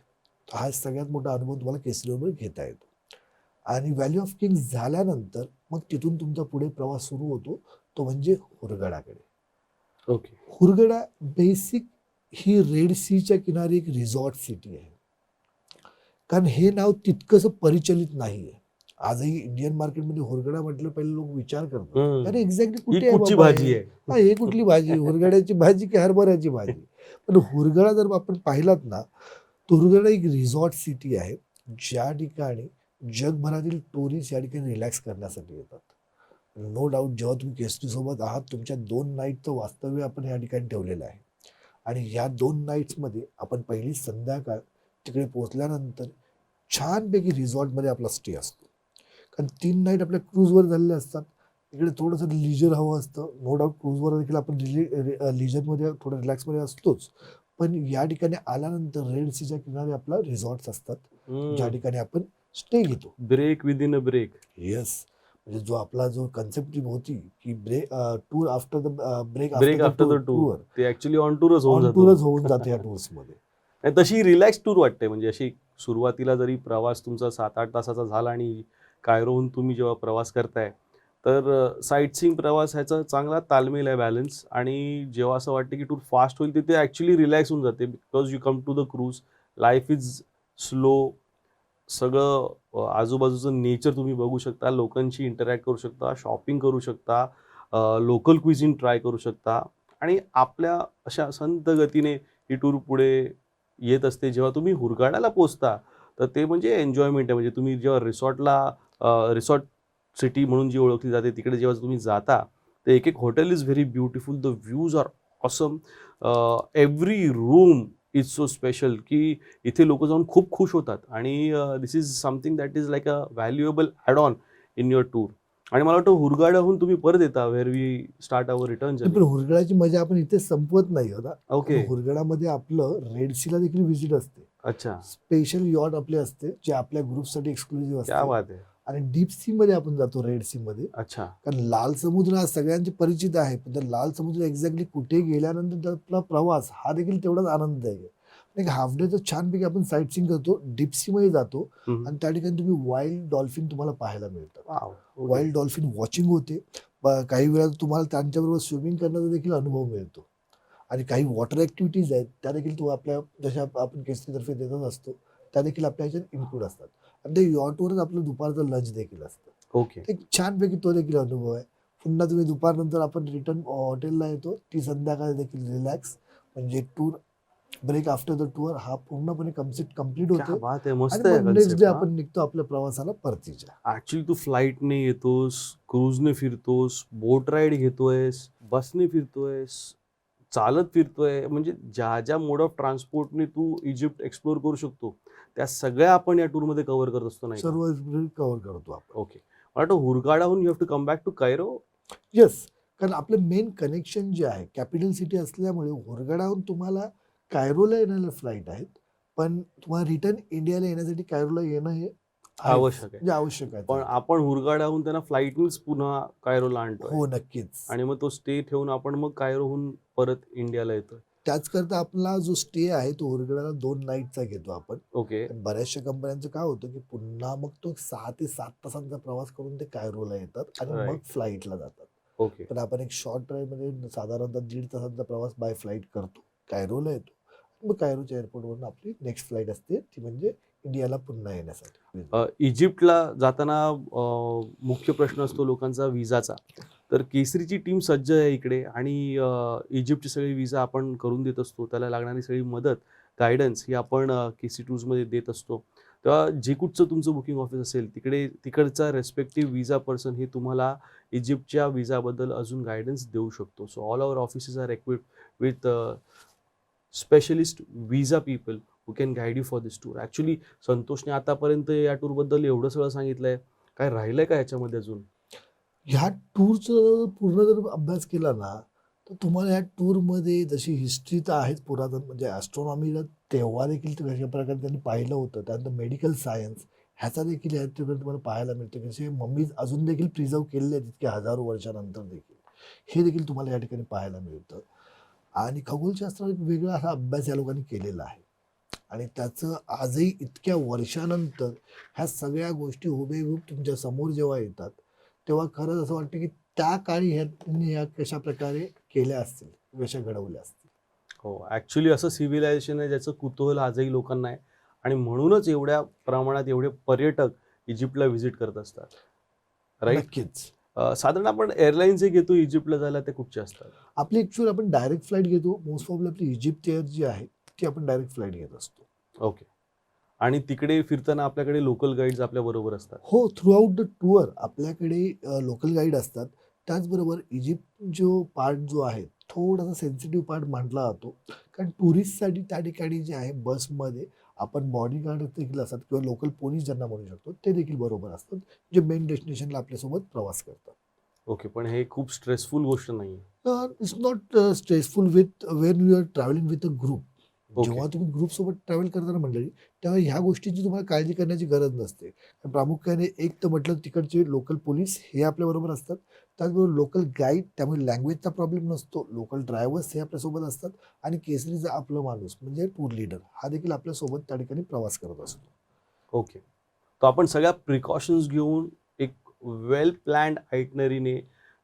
हा सगळ्यात मोठा अनुभव तुम्हाला केसरीबरोबर घेता येतो. आणि व्हॅली ऑफ किंग्स झाल्यानंतर मग तिथून तुमचा पुढे प्रवास सुरू होतो, तो म्हणजे हुरगडाकडे.
ओके.
हुरगडा बेसिक ही रेड सीच्या किनारी एक रिसॉर्ट सिटी आहे. कारण हे नाव तितकंसं परिचलित नाहीये. आजही इंडियन मार्केटमध्ये हुरगडा म्हटलं पहिले लोक विचार करतात, अरे एक्झॅक्टली कुठे आहे
कुठची
बाबा
भाजी
हे?
आहे?
हे कुठली भाजी, हुरगड्याची भाजी की हरभऱ्याची भाजी? पण हुरगडा जर आपण पाहिलात ना, तर हुरगडा एक रिसॉर्ट सिटी आहे, ज्या ठिकाणी जगभरातील टुरिस्ट या ठिकाणी रिलॅक्स करण्यासाठी येतात. नो डाऊट जेव्हा तुम्ही केसरी सोबत आहात, तुमच्या 2 नाईटचं वास्तव्य आपण या ठिकाणी ठेवलेलं आहे. आणि ह्या 2 नाईट्समध्ये आपण पहिली संध्याकाळ तिकडे पोहोचल्यानंतर छानपैकी रिसॉर्टमध्ये आपला स्टे असतो. कारण 3 नाईट आपल्या क्रूजवर झालेले असतात. इकडे थोडंसं लिजर हवं असतं. नो डाऊट क्रूजवर देखील आपण लिजरमध्ये थोडं रिलॅक्समध्ये असतोच. पण या ठिकाणी आल्यानंतर रेड सीच्या किनारी आपला रिसॉर्ट्स असतात, ज्या ठिकाणी आपण स्टे घेतो.
Break within a break.
Yes. म्हणजे जो आपला जो कन्सेप्ट होती की tour after the break
after the tour, ते ऍक्च्युली ऑन टूरच
होऊन जाते या टूर्समध्ये.
तशी रिलॅक्स टूर वाटते. म्हणजे अशी सुरुवातीला जरी प्रवास तुमचा 7-8 तासाचा झाला आणि कायरोहून तुम्ही जेव्हा प्रवास करताय तर साईट सीइंग प्रवास ह्याचा चांगला ताळमेळ आहे, बॅलन्स. आणि जेव्हा असं वाटतं की टूर फास्ट होईल तिथे ॲक्च्युली रिलॅक्स होऊन जाते, because you come to the cruise. Life is slow. सगळं आजूबाजूचं नेचर तुम्ही बघू शकता, लोकांशी इंटरॅक्ट करू शकता, शॉपिंग करू शकता, लोकल क्विझिन ट्राय करू शकता. आणि आपल्या अशा संत गतीने ही टूर पुढे येत असते. जेव्हा तुम्ही हुरगाडाला पोहोचता तर ते म्हणजे एन्जॉयमेंट आहे. म्हणजे तुम्ही जेव्हा रिसॉर्ट सिटी म्हणून जी ओळखली जाते तिकडे जेव्हा तुम्ही जाता, तर एक एक hotel is very beautiful, the views are awesome, every room is so special की इथे लोक जाऊन खूप खुश होतात. आणि this is something that is like a valuable add on in your tour. आणि मला वाटतं हुरगाड्याहून तुम्ही परत येता where we start our return
नाही, पण
जर्नी.
हुरगडाची मजा आपण इथे संपवत नाही होता.
ओके.
हुरगडामध्ये आपलं रेड सीला देखील व्हिजिट असते.
अच्छा.
स्पेशल यॉट आपले असते जे आपल्या ग्रुपसाठी एक्सक्लुझिव्ह
क्या
असते.
बात आहे.
आणि डीप सी मध्ये आपण जातो, रेड सी मध्ये.
अच्छा.
कारण लाल समुद्र हा सगळ्यांचे परिचित आहे, पण त्या लाल समुद्र एक्झॅक्टली कुठे गेल्यानंतर आपला प्रवास हा देखील तेवढाच आनंददायक आहे. एक हाफ डेचं छानपैकी आपण साईट सीइंग करतो, डीप सी मध्ये जातो
हम्म.
आणि त्या ठिकाणी तुम्ही वाईल्ड डॉल्फिन तुम्हाला पाहायला मिळतात.
Wow. Okay.
Wild dolphin watching होते. काही वेळा तुम्हाला त्यांच्याबरोबर स्विमिंग करण्याचा देखील अनुभव मिळतो. आणि काही वॉटर ॲक्टिव्हिटीज आहेत त्या देखील तो आपल्या जशा आपण केसरीतर्फे देतच असतो त्या देखील आपल्या ह्याच्यात इन्क्लूड असतात. आणि ते यॉटवरच आपलं दुपारचं लंच देखील असतं.
ओके.
एक छानपैकी तो देखील अनुभव आहे. पुन्हा तुम्ही दुपारनंतर आपण रिटर्न हॉटेलला येतो, ती संध्याकाळी देखील रिलॅक्स, म्हणजे tour break after the tour हा पूर्णपणे कंप्लीट
क्या
होतो.
बात आहे. मस्त
आणि
आहे
मग नेक्स्ट
कन्सेप्ट.
डे आपण निघतो आपल्या प्रवासाला परतीच्या.
ऍक्च्युली तू फ्लाईटने येतोस, क्रूजने फिरतोस, बोट राईड घेतोयस, बसने फिरतोयस, चालत फिरतोय. म्हणजे ज्या ज्या मोड ऑफ ट्रान्सपोर्टने तू इजिप्त एक्सप्लोर करू शकतो त्या सगळ्या आपण या टूरमध्ये कव्हर करत असतो, नाही का?
सर्व कव्हर करतो आपण.
ओके. मला वाटतं हुरगाडाहून you have to come back to Cairo.
Yes, कारण आपलं मेन कनेक्शन जे आहे कॅपिटल सिटी असल्यामुळे हुरगाडाहून तुम्हाला कायरोला येणाऱ्या फ्लाईट आहेत, पण तुम्हाला रिटर्न इंडियाला येण्यासाठी कायरोला येणं हे आहेच,
आवश्यक आहे.
म्हणजे आवश्यक आहे.
पण आपण हुरगाडाहून त्यांना फ्लाईटनीच पुन्हा कायरोला आणतोय.
हो, नक्कीच.
आणि मग तो स्टे ठेवून आपण मग कायरोहून परत इंडियाला येतोय.
त्याचकरता आपला जो स्टे आहे तो हुरगाडाला 2 नाईटचा घेतो आपण.
ओके.
पण बऱ्याचशा कंपन्यांचं काय होतं की पुन्हा मग तो 6 ते 7 तासांचा प्रवास करून ते कायरोला येतात आणि मग
Right.
फ्लाईटला जातात.
ओके.
पण आपण एक शॉर्ट ड्राईव्हमध्ये साधारणतः 1.5 तासांचा प्रवास बाय फ्लाईट करतो, कायरोला येतो. मग कायरोच्या एअरपोर्टवरून आपली नेक्स्ट फ्लाईट असते, ती म्हणजे इंडियाला पुन्हा येण्यासाठी.
इजिप्तला जाताना मुख्य प्रश्न असतो लोकांचा विजाचा. तर केसरीची टीम सज्ज आहे इकडे आणि इजिप्तची सगळी विजा आपण करून देत असतो. त्याला लागणारी सगळी मदत, गायडन्स ही आपण केसी टूर्समध्ये देत असतो. तेव्हा जे कुठचं तुमचं बुकिंग ऑफिस असेल तिकडचा रेस्पेक्टिव्ह विजा पर्सन हे तुम्हाला इजिप्तच्या विजाबद्दल अजून गायडन्स देऊ शकतो. So all our offices are equipped with specialist visa people who can guide you for this tour. Actually संतोषने आतापर्यंत या टूरबद्दल एवढं सगळं सांगितलंय. काय राहिलंय का याच्यामध्ये अजून?
ह्या टूरचा पूर्ण जर अभ्यास केला ना, तर तुम्हाला ह्या टूरमध्ये जशी हिस्ट्री तर आहेच पुरातन, म्हणजे ॲस्ट्रॉनॉमीला तेव्हा देखील कशा प्रकारे त्यांनी पाहिलं होतं. त्यानंतर मेडिकल सायन्स ह्याचा देखील ह्या ठिकाणी तुम्हाला पाहायला मिळतं. कसे मम्मीज अजून देखील प्रिझर्व केलेले आहेत इतक्या हजारो वर्षानंतर देखील. हे देखील तुम्हाला या ठिकाणी पाहायला मिळतं. आणि खगोलशास्त्राचा एक वेगळा असा अभ्यास या लोकांनी केलेला आहे. आणि त्याचं आजही इतक्या वर्षानंतर ह्या सगळ्या गोष्टी हुबेहूब तुमच्या समोर जेव्हा येतात, तेव्हा खरंच असं वाटतं की त्या काळी ह्या कशा प्रकारे केल्या असतील, कशा घडवल्या असतील.
हो, ॲक्च्युली असं सिव्हिलायझेशन आहे ज्याचं कुतूहल आजही लोकांना आहे. आणि म्हणूनच एवढ्या प्रमाणात एवढे पर्यटक इजिप्तला व्हिजिट करत असतात, राईट?
नक्कीच.
साधारण आपण एअरलाईन्स जे घेतो इजिप्तला जायला ते कुठचे असतात?
आपली ॲक्च्युअली आपण डायरेक्ट फ्लाईट घेतो. मोस्ट प्रॉब्ली आपली इजिप्त एअर जी आहे ती आपण डायरेक्ट फ्लाईट घेत असतो.
ओके. आणि तिकडे फिरताना आपल्याकडे लोकल गाईड्स आपल्या बरोबर असतात?
हो, थ्रूआउट द टूर आपल्याकडे लोकल गाईड असतात. त्याचबरोबर इजिप्त जो पार्ट जो आहे थोडासा सेन्सिटिव्ह पार्ट मानला जातो. कारण टुरिस्टसाठी त्या ठिकाणी जे आहे बसमध्ये आपण बॉडीगार्ड देखील असतात किंवा लोकल पोलीस ज्यांना म्हणू शकतो ते देखील बरोबर असतात, जे मेन डेस्टिनेशनला आपल्यासोबत प्रवास करतात.
ओके. पण हे खूप स्ट्रेसफुल गोष्ट नाही.
It's not stressful with when you are travelling with a group.
Okay.
जेव्हा तुम्ही ग्रुपसोबत ट्रॅव्हल करताना मंडळी, तेव्हा ह्या गोष्टींची तुम्हाला काळजी करण्याची गरज नसते. प्रामुख्याने एक तर म्हटलं तिकडचे लोकल पोलीस हे आपल्याबरोबर असतात. त्याचबरोबर लोकल गाईड, त्यामुळे लँग्वेजचा प्रॉब्लेम नसतो. लोकल ड्रायव्हर्स हे आपल्यासोबत असतात. आणि केसरीचा आपला माणूस म्हणजे टूर लीडर हा देखील आपल्यासोबत त्या ठिकाणी प्रवास करत असतो.
ओके. तर आपण सगळ्या प्रिकॉशन्स घेऊन वेल प्लॅन्ड आयटनरीने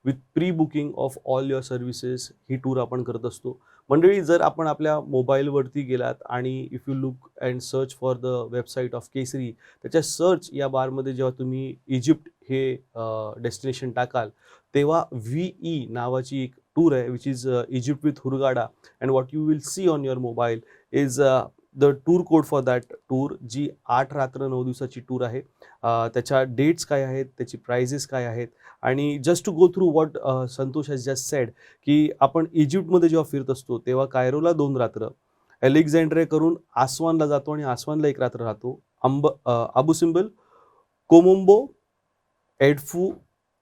with pre booking of all your services ही टूर आपण करत असतो. मंडळी, जर आपण आपल्या मोबाईलवरती गेलात आणि if you look and search for the website of Kesari, त्याच्या सर्च या बारमध्ये जेव्हा तुम्ही इजिप्त हे डेस्टिनेशन टाकाल, तेव्हा VE नावाची एक टूर आहे which is Egypt with Hurghada, and what you will see on your mobile is the tour code for that tour, जी 8 रात्र 9 दिवसाची टूर आहे. त्याच्या डेट्स काय आहेत, त्याची प्राइजेस काय आहेत, आणि just to go through what Santosh has just said, की आपण इजिप्तमध्ये जेव्हा फिरत असतो तेव्हा कायरोला 2 रात्र, अलेक्झांड्रिया करून आसवानला जातो आणि आसवानला 1 रात्र राहतो, अबू सिम्बल, कोमोम्बो, एडफू,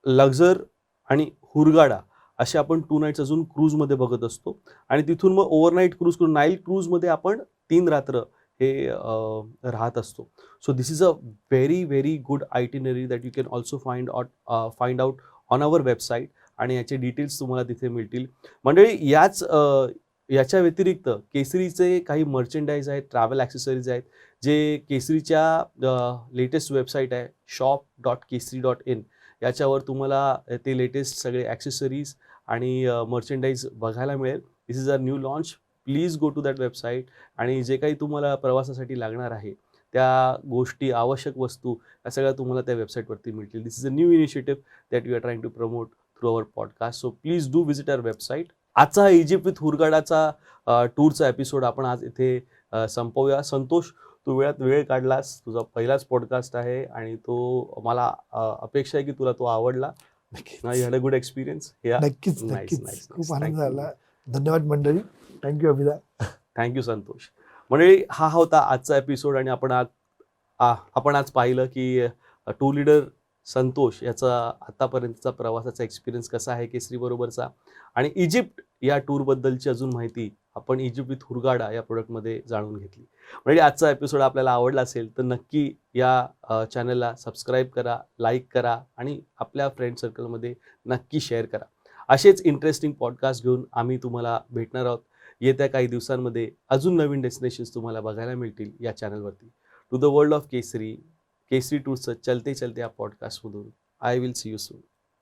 लक्झर आणि हुरगाडा असे आपण 2 नाईट्स अजून क्रूजमध्ये बघत असतो. आणि तिथून मग ओव्हरनाईट क्रूज करून नाईल क्रूजमध्ये आपण 3 रात्र हे राहत असतो. So this is a very very good itinerary that you can also find out on our website, आणि याचे डिटेल्स तुम्हाला तिथे मिळतील. मंडळी, याच्या व्यतिरिक्त केसरीचे काही मर्चेंडाईज आहेत, ट्रॅव्हल ॲक्सेसरीज आहेत, जे केसरीच्या लेटेस्ट वेबसाईट आहे shop.kesari.in, याच्यावर तुम्हाला ते लेटेस्ट सगळे ॲक्सेसरीज आणि मर्चेंडाईज बघायला मिळेल. This is a new launch. Please go to that website, आणि जे काही तुम्हाला प्रवासासाठी लागणार आहे त्या गोष्टी, आवश्यक वस्तू, या सगळ्या तुम्हाला त्या वेबसाईटवरती मिळतील. This is a new initiative that we are trying to promote through our podcast. So please do visit our website. आजचा इजिप्त विथ हुरगाडाचा टूरचा एपिसोड आपण आज इथे संपवूया. संतोष, तू वेळात वेळ काढलास, तुझा पहिलाच पॉडकास्ट आहे आणि तो मला अपेक्षा आहे की तुला तो आवडला. You had a good experience.
नक्कीच नक्कीच खूप आनंद झाला. धन्यवाद मंडळी. थँक्यू अभिदा.
थँक्यू संतोष. मंडळी, हा होता आजचा एपिसोड, आणि आपण आज पाहिलं की टूर लीडर संतोष याचा आतापर्यंतचा प्रवासाचा एक्सपिरियन्स कसा आहे केसरीबरोबरचा, आणि इजिप्त या टूरबद्दलची अजून माहिती आपण इजिप्त विथ हुरगाडा या प्रोडक्टमध्ये जाणून घेतली. म्हणजे आजचा एपिसोड आपल्याला आवडला असेल तर नक्की या चॅनलला सबस्क्राईब करा, लाईक करा, आणि आपल्या फ्रेंड सर्कलमध्ये नक्की शेअर करा. असेच इंटरेस्टिंग पॉडकास्ट घेऊन आम्ही तुम्हाला भेटणार आहोत. येत्या काही दिवसांमध्ये अजून नवीन डेस्टिनेशन्स तुम्हाला बघायला मिळतील या चॅनलवरती. To the world of Kesari टूर्सचं चलते चलते या पॉडकास्टमधून I will see you soon.